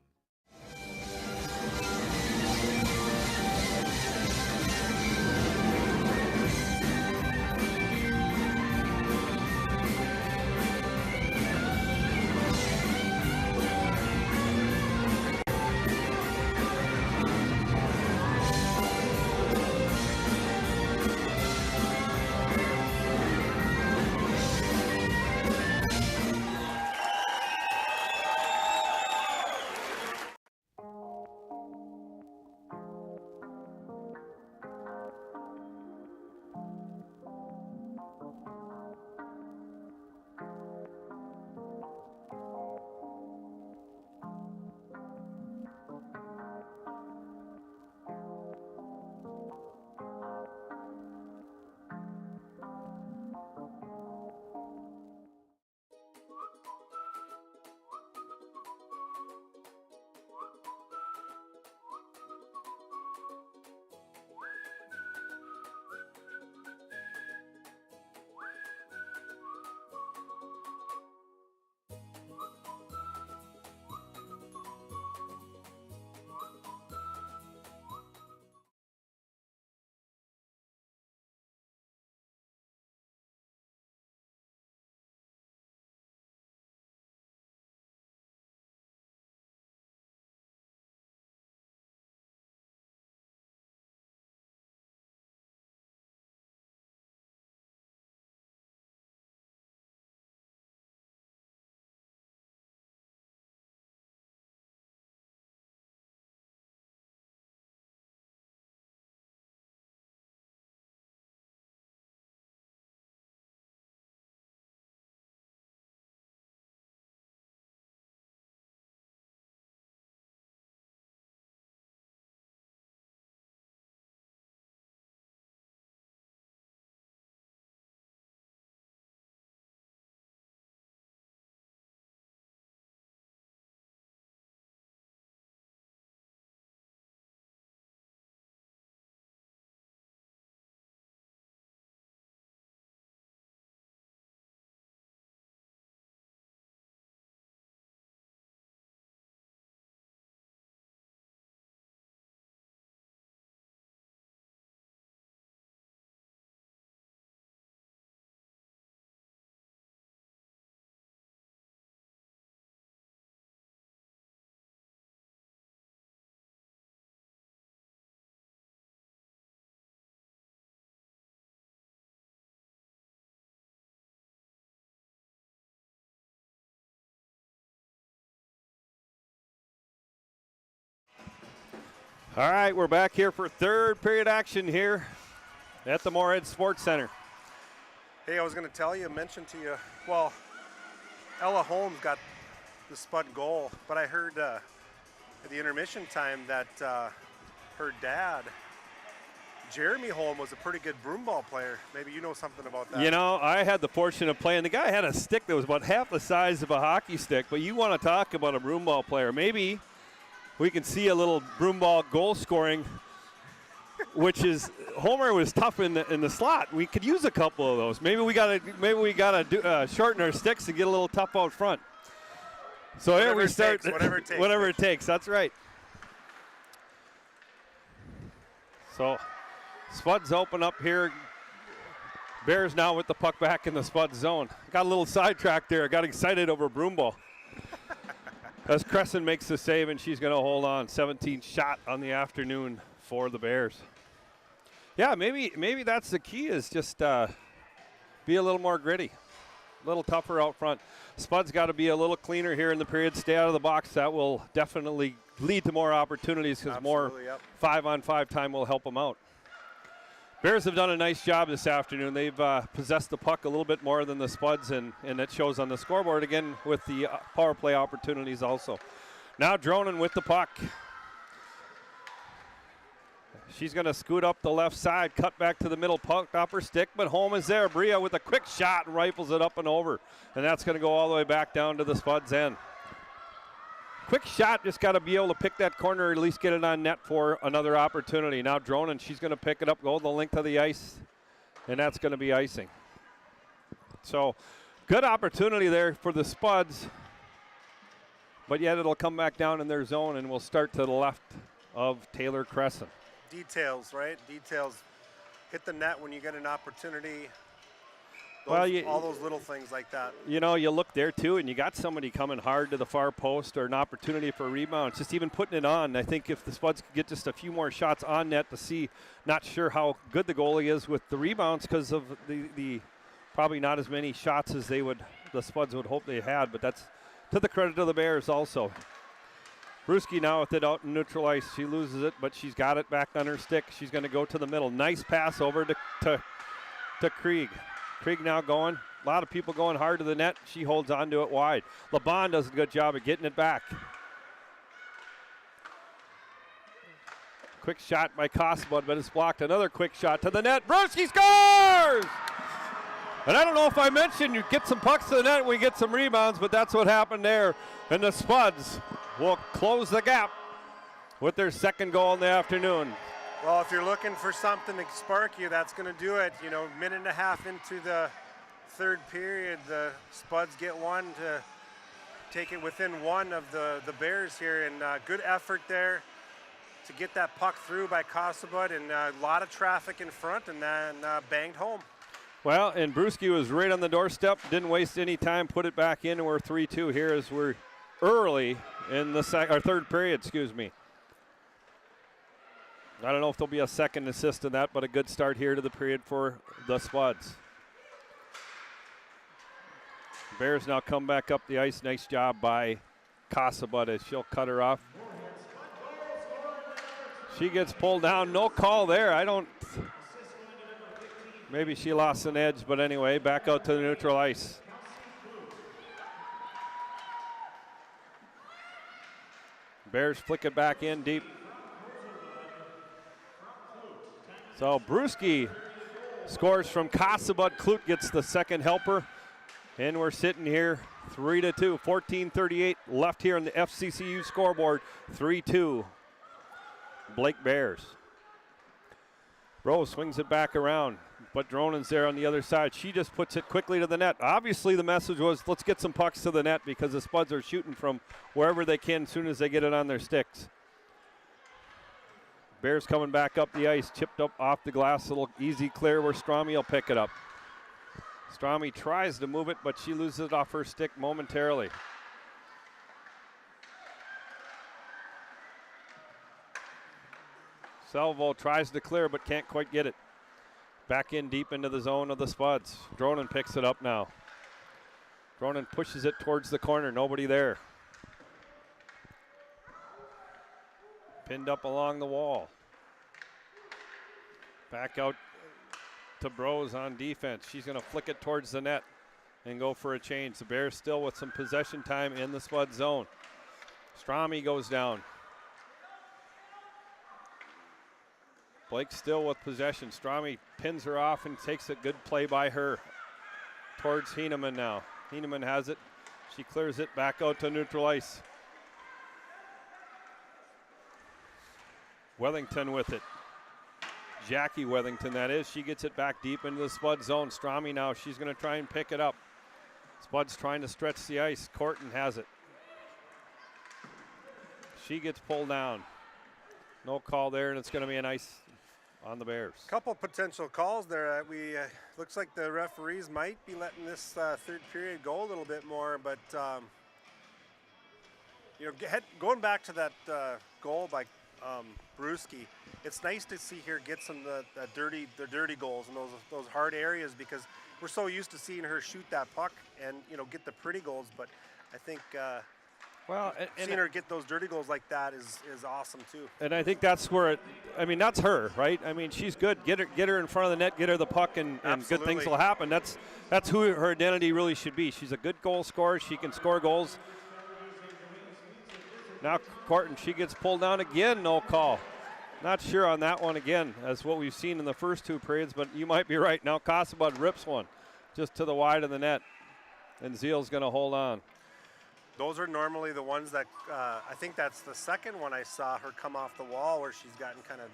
All right, we're back here for third period action here at the Moorhead Sports Center.
Hey, I was going to mention to you, well, Ella Holmes got the Spud goal, but I heard at the intermission time that her dad, Jeremy Holm, was a pretty good broom ball player. Maybe you know something about that.
You know, I had the fortune of playing. The guy had a stick that was about half the size of a hockey stick, but you want to talk about a broom ball player. Maybe we can see a little broom ball goal scoring, which is Homer was tough in the slot. We could use a couple of those. Maybe we gotta shorten our sticks and get a little tough out front. So here we start. Whatever it takes. That's right. So Spuds open up here. Bears now with the puck back in the Spud zone. Got a little sidetracked there. Got excited over broom ball. As Crescent makes the save, and she's going to hold on. 17th shot on the afternoon for the Bears. Yeah, maybe that's the key, is just be a little more gritty, a little tougher out front. Spud's got to be a little cleaner here in the period, stay out of the box. That will definitely lead to more opportunities, because more 5-on-5 time will help them out. Bears have done a nice job this afternoon. They've possessed the puck a little bit more than the Spuds, and it shows on the scoreboard again with the power play opportunities also. Now Dronin with the puck. She's going to scoot up the left side, cut back to the middle, puck off her stick, but Holm is there. Bria with a quick shot and rifles it up and over, and that's going to go all the way back down to the Spuds' end. Quick shot, just got to be able to pick that corner, or at least get it on net for another opportunity. Now Dronin, she's going to pick it up, go the length of the ice, and that's going to be icing. So good opportunity there for the Spuds, but yet it'll come back down in their zone, and we'll start to the left of Taylor Crescent.
Details, right? Details. Hit the net when you get an opportunity.
Well,
all those little things like that.
You know, you look there too, and you got somebody coming hard to the far post, or an opportunity for a rebound. It's just even putting it on. I think if the Spuds could get just a few more shots on net to see, not sure how good the goalie is with the rebounds, because of the probably not as many shots as the Spuds would hope they had, but that's to the credit of the Bears also. Bruschi now with it out in neutral ice. She loses it, but she's got it back on her stick. She's going to go to the middle. Nice pass over to Krieg. Krieg now going. A lot of people going hard to the net. She holds on to it wide. LeBon does a good job of getting it back. Quick shot by Cosbud, but it's blocked. Another quick shot to the net. Bruschi scores! And I don't know if I mentioned you get some pucks to the net and we get some rebounds, but that's what happened there. And the Spuds will close the gap with their second goal in the afternoon.
Well, if you're looking for something to spark you, that's going to do it. You know, minute and a half into the third period, the Spuds get one to take it within one of the Bears here. And good effort there to get that puck through by Cosabud, and a lot of traffic in front, and then banged home.
Well, and Bruschi was right on the doorstep, didn't waste any time, put it back in, and we're 3-2 here as we're early in the third period, excuse me. I don't know if there'll be a second assist in that, but a good start here to the period for the Spuds. Bears now come back up the ice. Nice job by Cosabud as she'll cut her off. She gets pulled down. No call there. Maybe she lost an edge, but anyway, back out to the neutral ice. Bears flick it back in deep. So Bruschi scores from Cosabud. Clute gets the second helper. And we're sitting here 3-2, 14:38 left here on the FCCU scoreboard. 3-2, Blake Bears. Rose swings it back around, but Dronin's there on the other side. She just puts it quickly to the net. Obviously the message was, let's get some pucks to the net, because the Spuds are shooting from wherever they can as soon as they get it on their sticks. Bears coming back up the ice, chipped up off the glass, a little easy clear where Strami will pick it up. Strami tries to move it, but she loses it off her stick momentarily. Salvo tries to clear, but can't quite get it. Back in deep into the zone of the Spuds. Dronin picks it up now. Dronin pushes it towards the corner, nobody there. Pinned up along the wall. Back out to Bros on defense. She's going to flick it towards the net and go for a change. The Bears still with some possession time in the Spud zone. Strami goes down. Blake still with possession. Strami pins her off and takes a good play by her towards Heineman now. Heineman has it. She clears it back out to neutral ice. Wellington with it. Jackie Wellington, that is. She gets it back deep into the Spud zone. Strami now, she's going to try and pick it up. Spud's trying to stretch the ice. Corton has it. She gets pulled down. No call there, and it's going to be an ice on the Bears.
Couple potential calls there. Looks like the referees might be letting this third period go a little bit more, but going back to that goal by Brewski, it's nice to see her get some the dirty goals and those hard areas, because we're so used to seeing her shoot that puck and get the pretty goals, but I think seeing her get those dirty goals like that is awesome too.
And I think that's where that's her, right? I mean, she's good. Get her in front of the net, get her the puck, and good things will happen. That's who her identity really should be. She's a good goal scorer. She can score goals. Now Corton, she gets pulled down again, no call. Not sure on that one again, as what we've seen in the first two periods, but you might be right. Now Casabud rips one just to the wide of the net, and Zeal's going to hold on.
Those are normally the ones that I think that's the second one I saw her come off the wall where she's gotten kind of.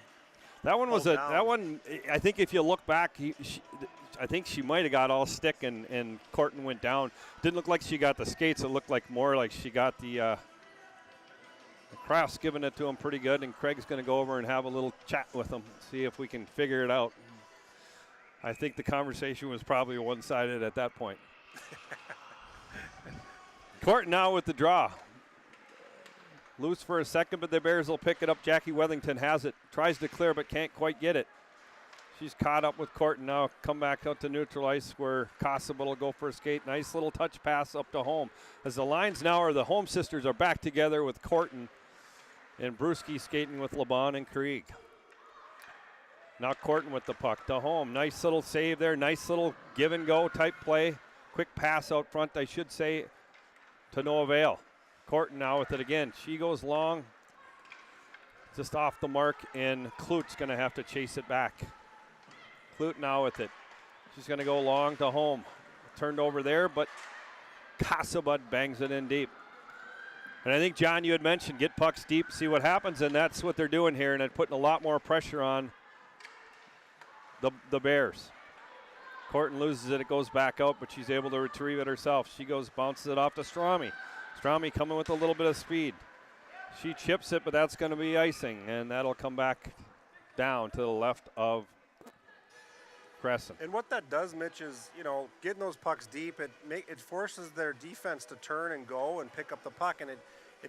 That one was that one. I think if you look back, I think she might have got all stick and Corton went down. Didn't look like she got the skates. It looked like more like she got the Kraft's giving it to him pretty good, and Craig's going to go over and have a little chat with him, see if we can figure it out. I think the conversation was probably one-sided at that point. Corton now with the draw. Loose for a second, but the Bears will pick it up. Jackie Wellington has it. Tries to clear, but can't quite get it. She's caught up with Corton now. Come back out to neutral ice where Casabud will go for a skate. Nice little touch pass up to home. As the lines now are, the home sisters are back together with Corton and Brewski skating with LeBon and Krieg. Now Corton with the puck to home. Nice little save there. Nice little give and go type play. Quick pass out front, I should say, to no avail. Corton now with it again. She goes long, just off the mark, and Klut's going to have to chase it back. Klut now with it. She's going to go long to home. Turned over there, but Casabud bangs it in deep. And I think, John, you had mentioned get pucks deep, see what happens, and that's what they're doing here, and they're putting a lot more pressure on the Bears. Corton loses it. It goes back out, but she's able to retrieve it herself. She bounces it off to Strami. Strami coming with a little bit of speed. She chips it, but that's going to be icing, and that'll come back down to the left of Crescent.
And what that does, Mitch, is, getting those pucks deep, it forces their defense to turn and go and pick up the puck, and it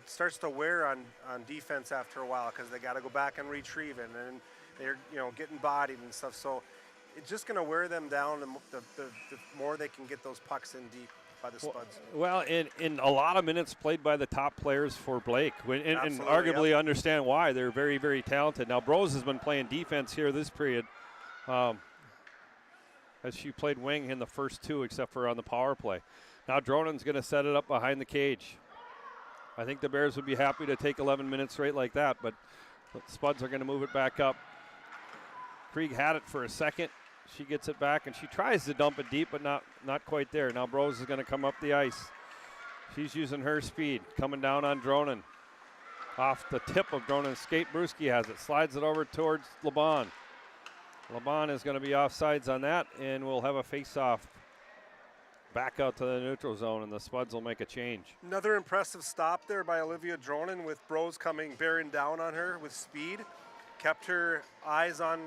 starts to wear on defense after a while because they got to go back and retrieve it, and they're getting bodied and stuff. So it's just going to wear them down, and the more they can get those pucks in deep by the Spuds.
Well, in a lot of minutes played by the top players for Blake, and arguably understand why. They're very, very talented. Now, Brose has been playing defense here this period, as she played wing in the first two, except for on the power play. Now Dronan's going to set it up behind the cage. I think the Bears would be happy to take 11 minutes straight like that, but the Spuds are going to move it back up. Krieg had it for a second. She gets it back, and she tries to dump it deep, but not quite there. Now Brose is going to come up the ice. She's using her speed, coming down on Dronan. Off the tip of Dronan's skate, Brewski has it. Slides it over towards LeBon. LeBon is going to be offsides on that, and we'll have a face-off back out to the neutral zone, and the Spuds will make a change.
Another impressive stop there by Olivia Dronan, with Brose bearing down on her with speed. Kept her eyes on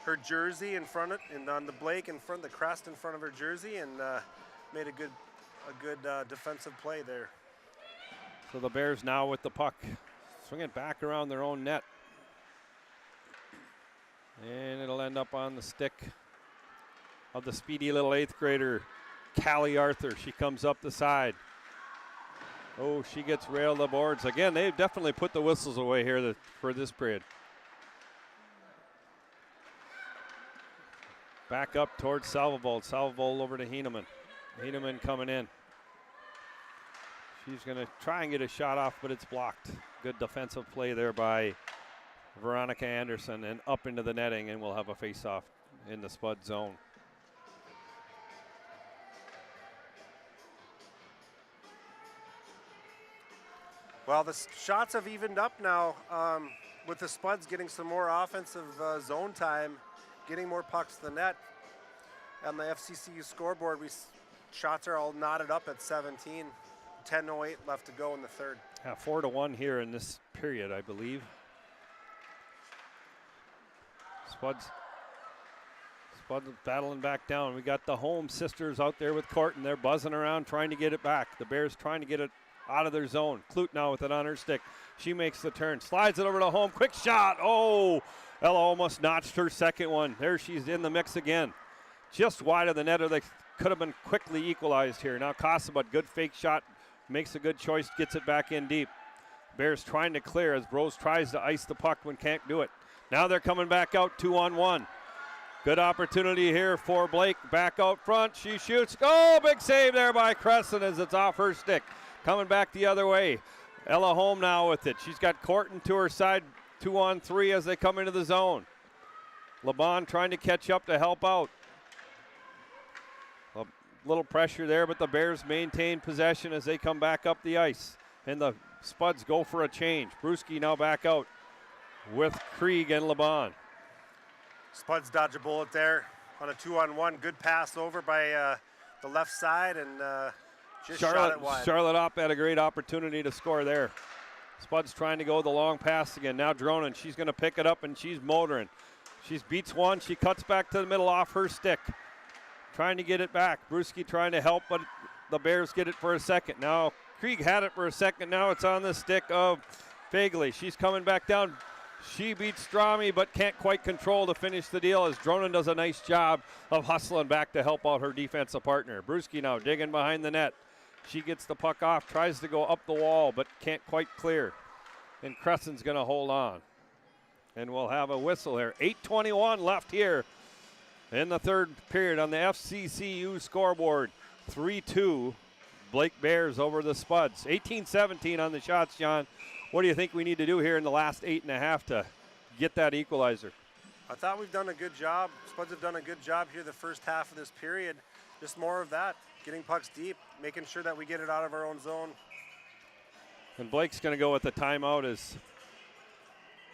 her jersey in front of it, and on the Blake in front, the crest in front of her jersey, and made a good defensive play there.
So the Bears now with the puck. Swing it back around their own net. And it'll end up on the stick of the speedy little 8th grader, Callie Arthur. She comes up the side. Oh, she gets railed the boards. Again, they've definitely put the whistles away here for this period. Back up towards Salvold. Salvold over to Heeneman. Heeneman coming in. She's going to try and get a shot off, but it's blocked. Good defensive play there by Veronica Anderson, and up into the netting, and we'll have a face-off in the Spud zone.
Well, the shots have evened up now with the Spuds getting some more offensive zone time, getting more pucks to the net. On the FCCU scoreboard, shots are all knotted up at 17. 10:08 left to go in the third.
Yeah, 4-1 here in this period, I believe. Spuds battling back down. We got the Holmes sisters out there with Corton. They're buzzing around trying to get it back. The Bears trying to get it out of their zone. Clute now with it on her stick. She makes the turn, slides it over to Holm. Quick shot. Oh, Ella almost notched her second one. There she's in the mix again. Just wide of the net, or they could have been quickly equalized here. Now Kosovo, good fake shot, makes a good choice, gets it back in deep. Bears trying to clear as Brose tries to ice the puck when can't do it. Now they're coming back out 2-on-1. Good opportunity here for Blake. Back out front, she shoots. Oh, big save there by Crescent as it's off her stick. Coming back the other way. Ella Holm now with it. She's got Corton to her side, 2-on-3 as they come into the zone. LeBon trying to catch up to help out. A little pressure there, but the Bears maintain possession as they come back up the ice. And the Spuds go for a change. Brewski now back out with Krieg and LeBon.
Spuds dodge a bullet there on a 2-on-1. Good pass over by the left side, and just shot it wide.
Charlotte Opp had a great opportunity to score there. Spuds trying to go the long pass again. Now Dronin, she's going to pick it up, and she's motoring. She beats one. She cuts back to the middle off her stick. Trying to get it back. Brewski trying to help, but the Bears get it for a second. Now Krieg had it for a second. Now it's on the stick of Fagley. She's coming back down. She beats Strami, but can't quite control to finish the deal as Dronin does a nice job of hustling back to help out her defensive partner. Brewski now digging behind the net. She gets the puck off, tries to go up the wall, but can't quite clear. And Crescent's going to hold on. And we'll have a whistle here. 8:21 left here in the third period on the FCCU scoreboard. 3-2, Blake Bears over the Spuds. 18-17 on the shots, John. What do you think we need to do here in the last 8.5 to get that equalizer?
I thought we've done a good job. Spuds have done a good job here the first half of this period. Just more of that, getting pucks deep, making sure that we get it out of our own zone.
And Blake's going to go with the timeout. As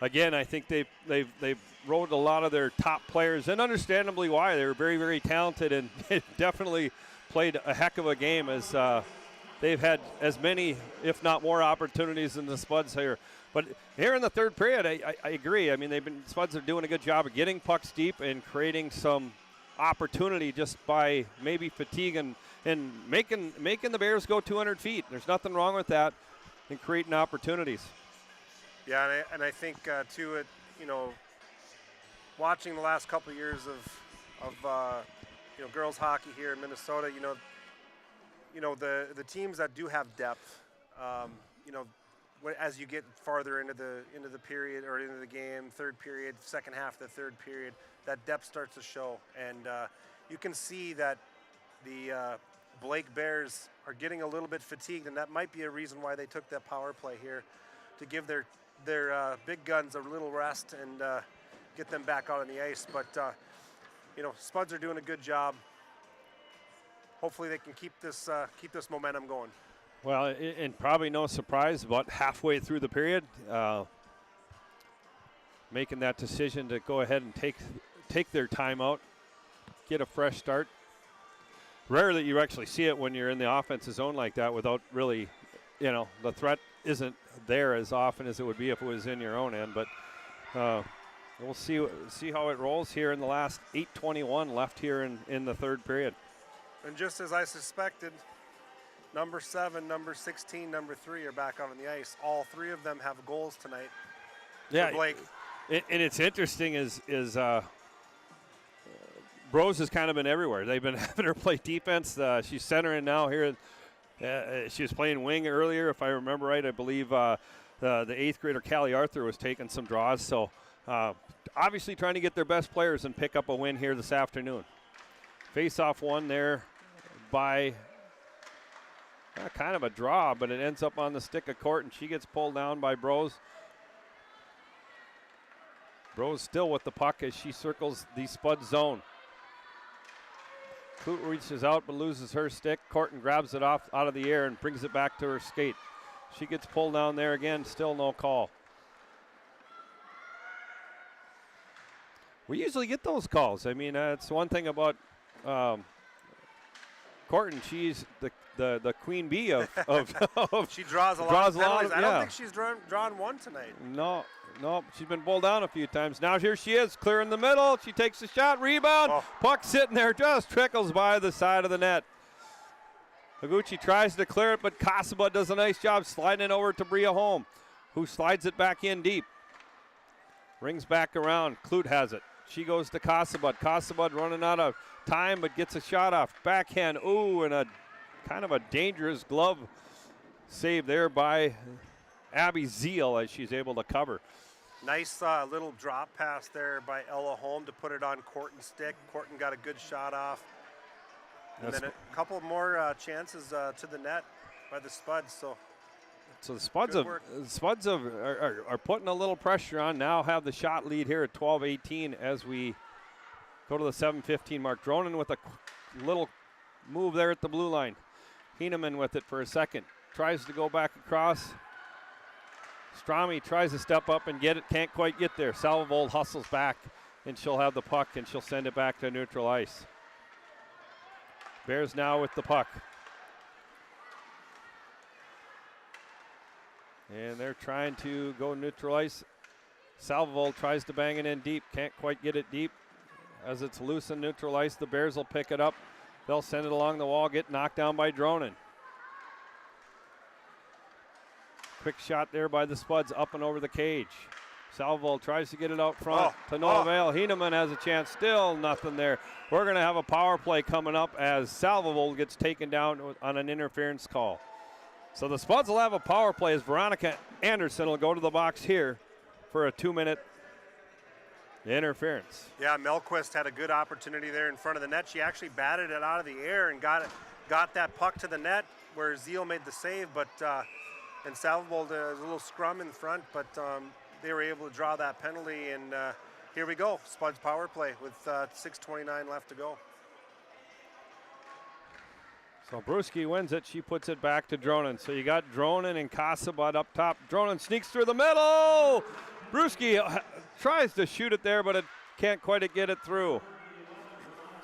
again, I think they've rode a lot of their top players, and understandably why. They were very, very talented and definitely played a heck of a game as they've had as many, if not more, opportunities than the Spuds here. But here in the third period, I agree. I mean, Spuds are doing a good job of getting pucks deep and creating some opportunity just by maybe fatigue and making the Bears go 200 feet. There's nothing wrong with that, and creating opportunities.
Yeah, and I think too, watching the last couple of years of girls hockey here in Minnesota, the teams that do have depth, as you get farther into the period or into the game, third period, second half of the third period, that depth starts to show, and you can see that the Blake Bears are getting a little bit fatigued, and that might be a reason why they took that power play here, to give their big guns a little rest and get them back out on the ice. But Spuds are doing a good job. Hopefully they can keep this momentum going.
Well, and probably no surprise, about halfway through the period, making that decision to go ahead and take their timeout, get a fresh start. Rarely you actually see it when you're in the offensive zone like that without really, the threat isn't there as often as it would be if it was in your own end. But we'll see how it rolls here in the last 8:21 left here in the third period.
And just as I suspected, number 7, number 16, number 3 are back out on the ice. All three of them have goals tonight.
Yeah,
Blake.
And it's interesting is Brose has kind of been everywhere. They've been having her play defense. She's centering now here She was playing wing earlier, if I remember right. I believe the 8th grader Callie Arthur was taking some draws. So obviously trying to get their best players and pick up a win here this afternoon. Face-off one there by kind of a draw, but it ends up on the stick of court, and she gets pulled down by Brose. Brose still with the puck as she circles the Spud zone. Clute reaches out but loses her stick. Corton grabs it off out of the air and brings it back to her skate. She gets pulled down there again, still no call. We usually get those calls. I mean, it's one thing about Corton. She's the queen bee of
she draws a lot of penalties. I don't think she's drawn one tonight.
No, she's been pulled down a few times. Now here she is, clear in the middle. She takes a shot, rebound. Puck sitting there, just trickles by the side of the net. Higuchi tries to clear it, but Casaba does a nice job sliding it over to Bria Holm, who slides it back in deep. Rings back around. Clute has it. She goes to Casabud. Casabud running out of time, but gets a shot off. Backhand, ooh, and a kind of a dangerous glove save there by Abby Zeal as she's able to cover.
Nice little drop pass there by Ella Holm to put it on Corton's stick. Corton got a good shot off. And then a couple more chances to the net by the Spuds.
So the Spuds are putting a little pressure on. Now have the shot lead here at 12-18 as we go to the 7:15 mark. Dronin with a little move there at the blue line. Heeneman with it for a second. Tries to go back across. Strami tries to step up and get it. Can't quite get there. Salvold hustles back, and she'll have the puck, and she'll send it back to neutral ice. Bears now with the puck. And they're trying to go neutral ice. Salvold tries to bang it in deep. Can't quite get it deep. As it's loose in neutral ice, the Bears will pick it up. They'll send it along the wall, get knocked down by Dronin. Quick shot there by the Spuds, up and over the cage. Salvold tries to get it out front to no avail. Heeneman has a chance, still nothing there. We're going to have a power play coming up as Salvold gets taken down on an interference call. So the Spuds will have a power play as Veronica Anderson will go to the box here for a 2-minute interference.
Yeah, Melquist had a good opportunity there in front of the net. She actually batted it out of the air and got that puck to the net where Zeal made the save, but and Salvold was a little scrum in front, but they were able to draw that penalty, and here we go, Spuds power play with 6:29 left to go.
So Brewski wins it. She puts it back to Dronin. So you got Dronin and Casabud up top. Dronin sneaks through the middle. Brewski tries to shoot it there, but it can't quite get it through.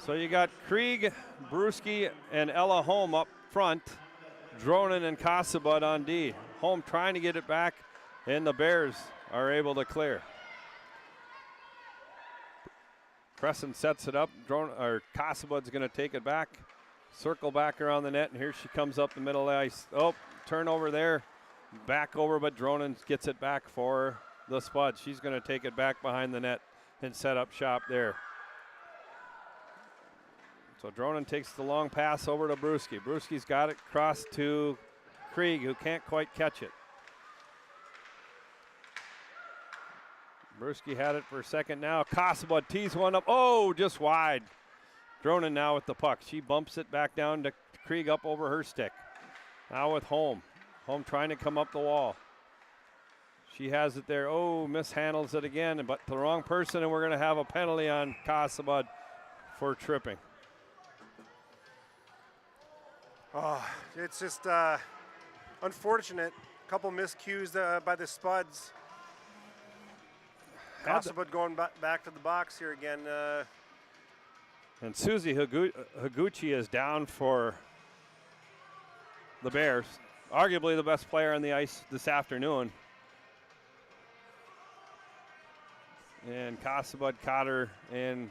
So you got Krieg, Brewski, and Ella Holm up front. Dronin and Casabud on D. Holm trying to get it back, and the Bears are able to clear. Crescent sets it up. Casabud's going to take it back. Circle back around the net, and here she comes up the middle of the ice. Oh, turnover there. Back over, but Dronin gets it back for the Spuds. She's going to take it back behind the net and set up shop there. So Dronin takes the long pass over to Brewski. Brewski's got it crossed to Krieg, who can't quite catch it. Brewski had it for a second now. Casabud tees one up. Oh, just wide. Dronin now with the puck. She bumps it back down to Krieg up over her stick. Now with Holm. Holm trying to come up the wall. She has it there. Oh, mishandles it again, but the wrong person, and we're going to have a penalty on Casabud for tripping.
Oh, it's just unfortunate. A couple miscues by the Spuds. Casabud going back to the box here again.
And Susie Higuchi is down for the Bears. Arguably the best player on the ice this afternoon. And Casabud caught her, and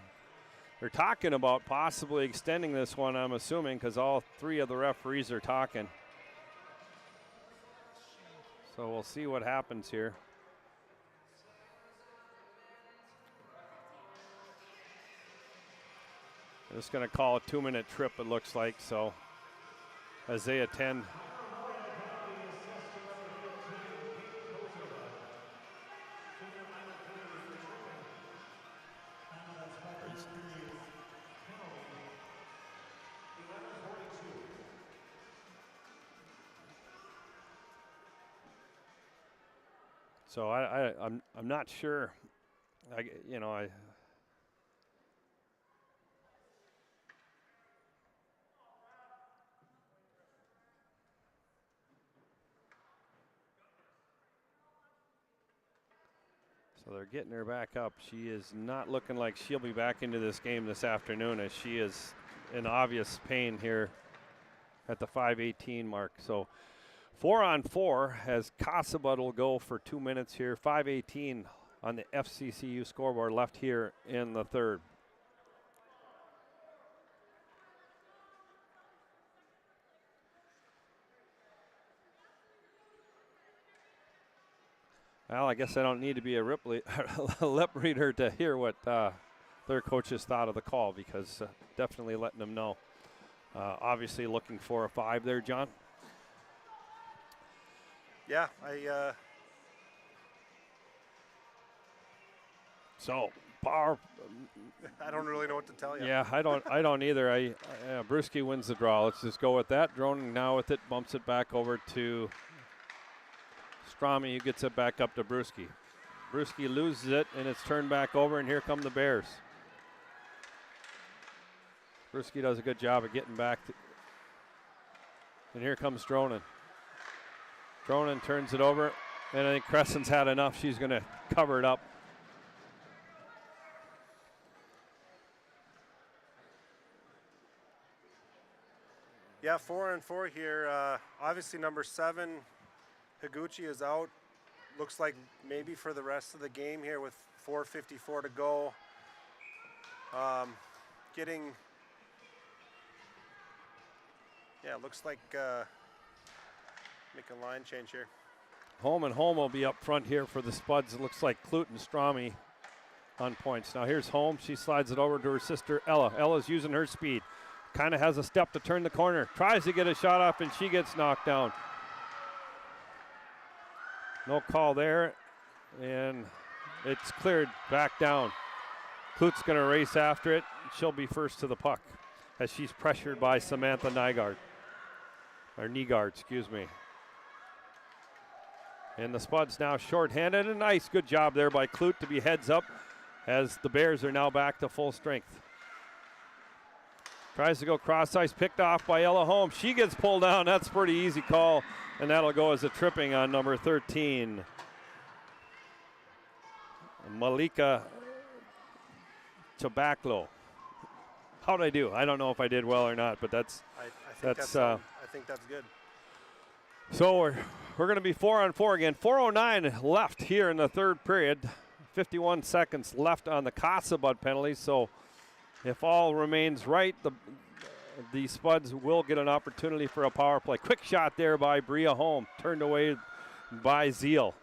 they're talking about possibly extending this one, I'm assuming, because all three of the referees are talking. So we'll see what happens here. Just going to call a 2-minute trip, it looks like. So as they attend. So I'm not sure. So they're getting her back up. She is not looking like she'll be back into this game this afternoon, as she is in obvious pain here at the 5:18 mark. So 4-on-4 as Casabud will go for 2 minutes here. 5:18 on the FCCU scoreboard left here in the third. Well, I guess I don't need to be a lip reader to hear what their coaches thought of the call, because definitely letting them know. Obviously looking for a 5 there, John.
Yeah,
So power.
I don't really know what to tell you.
Yeah, I don't either. Brewski wins the draw. Let's just go with that. Droning now with it, bumps it back over to Strami, who gets it back up to Brewski. Brewski loses it, and it's turned back over, and here come the Bears. Brewski does a good job of getting back. And here comes Dronin. Dronin turns it over, and I think Crescent's had enough. She's going to cover it up.
Yeah, 4-on-4 here. Obviously, number 7, Higuchi, is out. Looks like maybe for the rest of the game here with 4:54 to go. Looks like make a line change here.
Home will be up front here for the Spuds. It looks like Clute and Strami on points. Now here's Home. She slides it over to her sister Ella. Ella's using her speed. Kind of has a step to turn the corner. Tries to get a shot off, and she gets knocked down. No call there, and it's cleared back down. Clute's going to race after it. She'll be first to the puck as she's pressured by Samantha Nygaard. Or Nygaard, excuse me. And the Spuds now shorthanded. A nice, good job there by Clute to be heads up as the Bears are now back to full strength. Tries to go cross ice, picked off by Ella Holmes. She gets pulled down. That's a pretty easy call, and that'll go as a tripping on number 13. Malika Tabaclo. How'd I do? I don't know if I did well or not, but
I think that's good.
So we're going to be 4-on-4 again. 4:09 left here in the third period. 51 seconds left on the Casabud penalty. So if all remains right, the Spuds will get an opportunity for a power play. Quick shot there by Bria Holm, turned away by Zeal.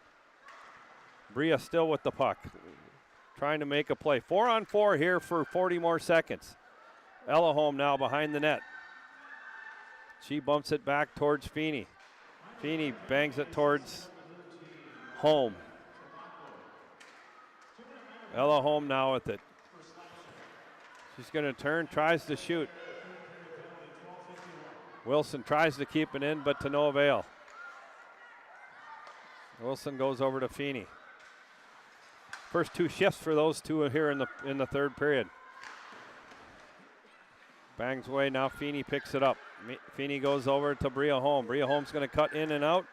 Bria still with the puck, trying to make a play. 4-on-4 here for 40 more seconds. Ella Holm now behind the net. She bumps it back towards Feeney. Feeney bangs it towards Holm. Ella Holm now with it. She's going to turn, tries to shoot. Wilson tries to keep it in, but to no avail. Wilson goes over to Feeney. First 2 shifts for those two here in the third period. Bangs away, now Feeney picks it up. Feeney goes over to Bria Holm. Bria Holm's going to cut in and out.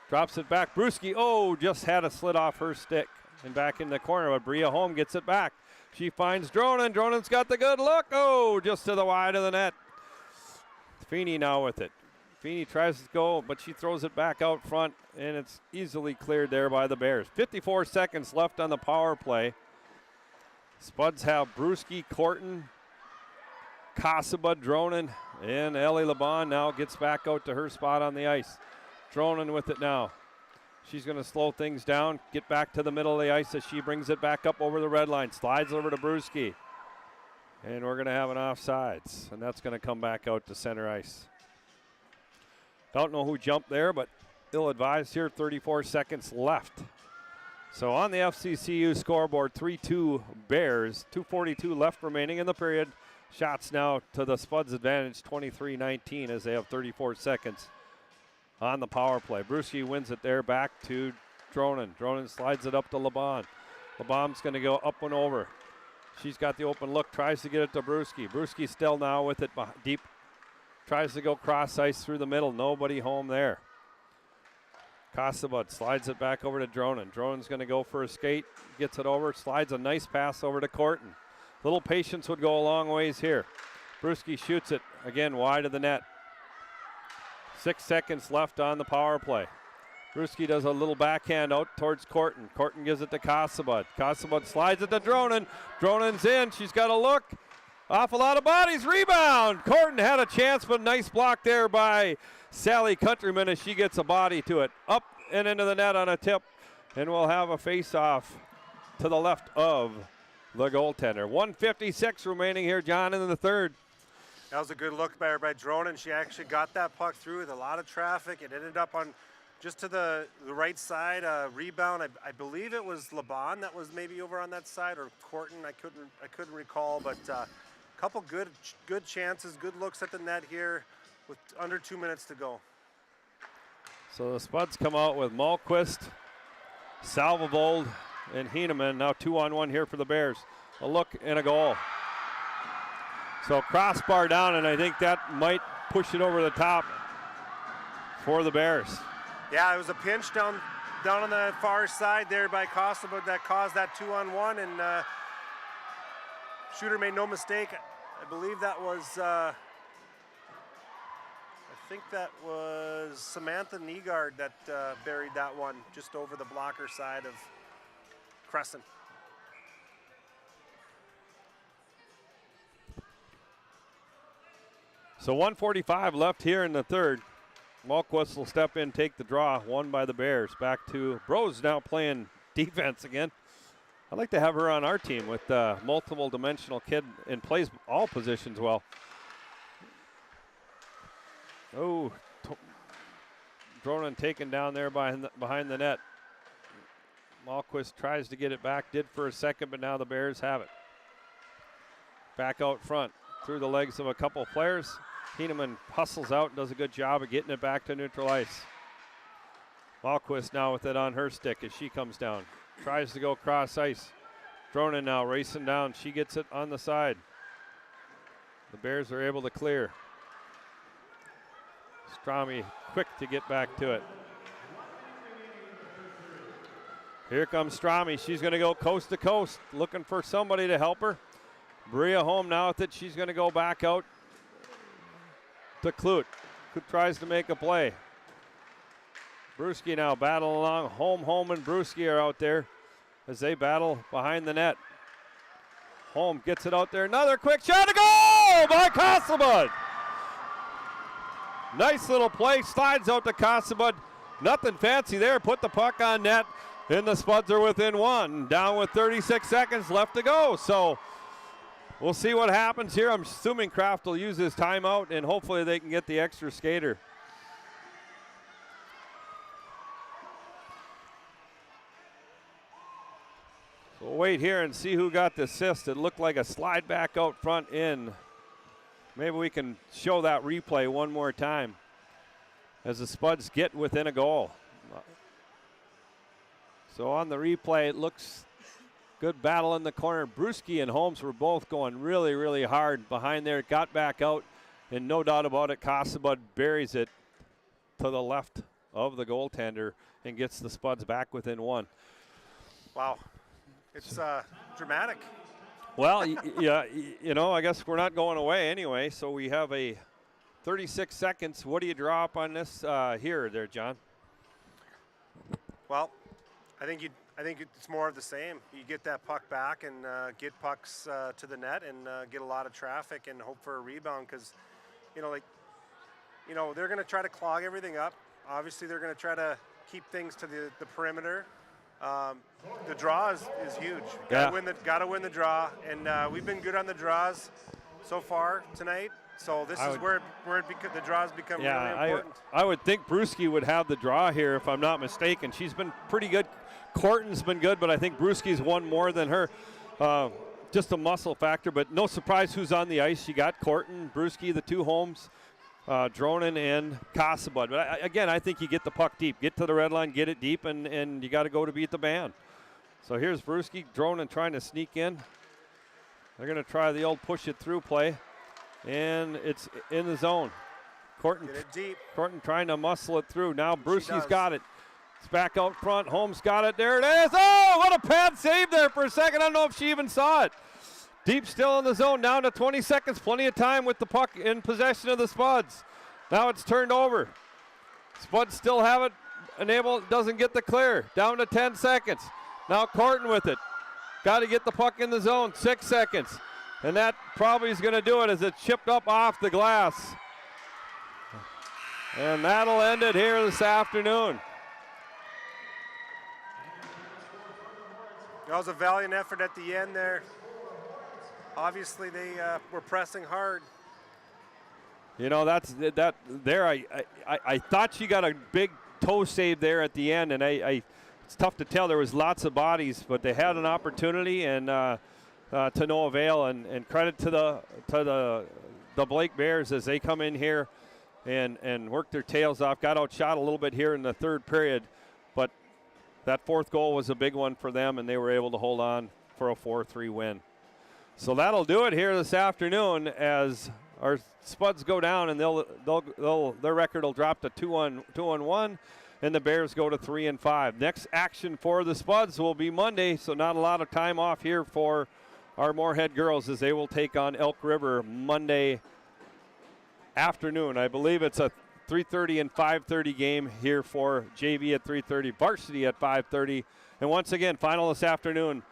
Drops it back. Brewski, just had a slit off her stick and back in the corner, but Bria Holm gets it back. She finds Dronin. Dronin's got the good look. Just to the wide of the net. Feeney now with it. Feeney tries to go, but she throws it back out front, and it's easily cleared there by the Bears. 54 seconds left on the power play. Spuds have Brewski, Corton, Casabud, Dronin, and Ellie LeBon now gets back out to her spot on the ice. Dronin with it now. She's going to slow things down, get back to the middle of the ice as she brings it back up over the red line. Slides over to Brewski. And we're going to have an offsides, and that's going to come back out to center ice. Don't know who jumped there, but ill-advised here. 34 seconds left. So on the FCCU scoreboard, 3-2 Bears. 2:42 left remaining in the period. Shots now to the Spuds' advantage, 23-19, as they have 34 seconds on the power play. Brewski wins it there, back to Dronen. Dronen slides it up to LeBon. LeBon's going to go up and over. She's got the open look, tries to get it to Brewski. Brewski still now with it deep. Tries to go cross ice through the middle. Nobody home there. Casabud slides it back over to Dronen. Dronen's going to go for a skate, gets it over, slides a nice pass over to Corton. Little patience would go a long ways here. Brewski shoots it again wide of the net. 6 seconds left on the power play. Brewski does a little backhand out towards Corton. Corton gives it to Casabud. Casabud slides it to Dronen. Dronen's in. She's got a look. Awful lot of bodies. Rebound. Corton had a chance, but nice block there by Sally Countryman as she gets a body to it. Up and into the net on a tip. And we'll have a face-off to the left of the goaltender. 1:56 remaining here, John, in the third.
That was a good look by her by Dronen. She actually got that puck through with a lot of traffic. It ended up on just to the right side. Rebound. I believe it was LeBon that was maybe over on that side, or Corton. I couldn't recall, but a couple good chances, good looks at the net here with under 2 minutes to go.
So the Spuds come out with Malmquist, Salvovold, and Heineman. Now 2-on-1 here for the Bears. A look and a goal. So crossbar down, and I think that might push it over the top for the Bears.
Yeah, it was a pinch down on the far side there by Costa, but that caused that 2-on-1, and shooter made no mistake. I believe that was, I think that was Samantha Nygaard that buried that one just over the blocker side of Crescent.
So 1:45 left here in the third. Malmquist will step in, take the draw, won by the Bears. Back to Bros now playing defense again. I'd like to have her on our team with multiple dimensional kid and plays all positions well. Oh, Dronen taken down there behind the net. Malmquist tries to get it back, did for a second, but now the Bears have it. Back out front, through the legs of a couple players. Heineman hustles out and does a good job of getting it back to neutral ice. Malmquist now with it on her stick as she comes down. Tries to go cross ice. Dronen now racing down. She gets it on the side. The Bears are able to clear. Strami quick to get back to it. Here comes Strami. She's going to go coast to coast, looking for somebody to help her. Bria home now with it. She's going to go back out to Clute, who tries to make a play. Brewski now battling along. Holm and Brewski are out there as they battle behind the net. Holm gets it out there. Another quick shot. A goal by Casabud. Nice little play. Slides out to Casabud. Nothing fancy there. Put the puck on net, and the Spuds are within one. Down with 36 seconds left to go. So we'll see what happens here. I'm assuming Kraft will use his timeout, and hopefully they can get the extra skater. So we'll wait here and see who got the assist. It looked like a slide back out front in. Maybe we can show that replay one more time as the Spuds get within a goal. So on the replay, it looks good battle in the corner. Brewski and Holmes were both going really, really hard behind there. It got back out, and no doubt about it, Casabud buries it to the left of the goaltender and gets the Spuds back within one.
Wow. It's dramatic.
Well, yeah, you know, I guess we're not going away anyway, so we have a 36 seconds. What do you draw up on this here there, John?
Well, I think it's more of the same. You get that puck back and get pucks to the net and get a lot of traffic and hope for a rebound because, they're going to try to clog everything up. Obviously, they're going to try to keep things to the perimeter. The draw is huge. Got to win the draw, and we've been good on the draws so far tonight. So this is where the draws become really important.
I would think Brewski would have the draw here if I'm not mistaken. She's been pretty good. Corton's been good, but I think Brewski's won more than her. Just a muscle factor, but no surprise who's on the ice. You got Corton, Brewski, the two homes, Dronen and Casabud. But again, I think you get the puck deep. Get to the red line, get it deep, and you got to go to beat the band. So here's Brewski, Dronen trying to sneak in. They're going to try the old push it through play, and it's in the zone. Corton,
get it deep.
Corton trying to muscle it through. Now Brewski's got it. It's back out front. Holmes got it. There it is. Oh, what a pad save there for a second. I don't know if she even saw it. Deep still in the zone. Down to 20 seconds. Plenty of time with the puck in possession of the Spuds. Now it's turned over. Spuds still have it. Doesn't get the clear. Down to 10 seconds. Now Corton with it. Got to get the puck in the zone. 6 seconds. And that probably is going to do it as it's chipped up off the glass. And that'll end it here this afternoon.
That was a valiant effort at the end there. Obviously, they were pressing hard.
You know, that's that there. I thought she got a big toe save there at the end, and it's tough to tell. There was lots of bodies, but they had an opportunity, and to no avail. And credit to the Blake Bears as they come in here and work their tails off. Got outshot a little bit here in the third period, but that fourth goal was a big one for them, and they were able to hold on for a 4-3 win. So that'll do it here this afternoon as our Spuds go down, and their record will drop to 2-1, and the Bears go to 3-5. Next action for the Spuds will be Monday, so not a lot of time off here for our Moorhead girls as they will take on Elk River Monday afternoon. I believe it's a 3:30 and 5:30 game here for JV at 3:30, varsity at 5:30. And once again, final this afternoon,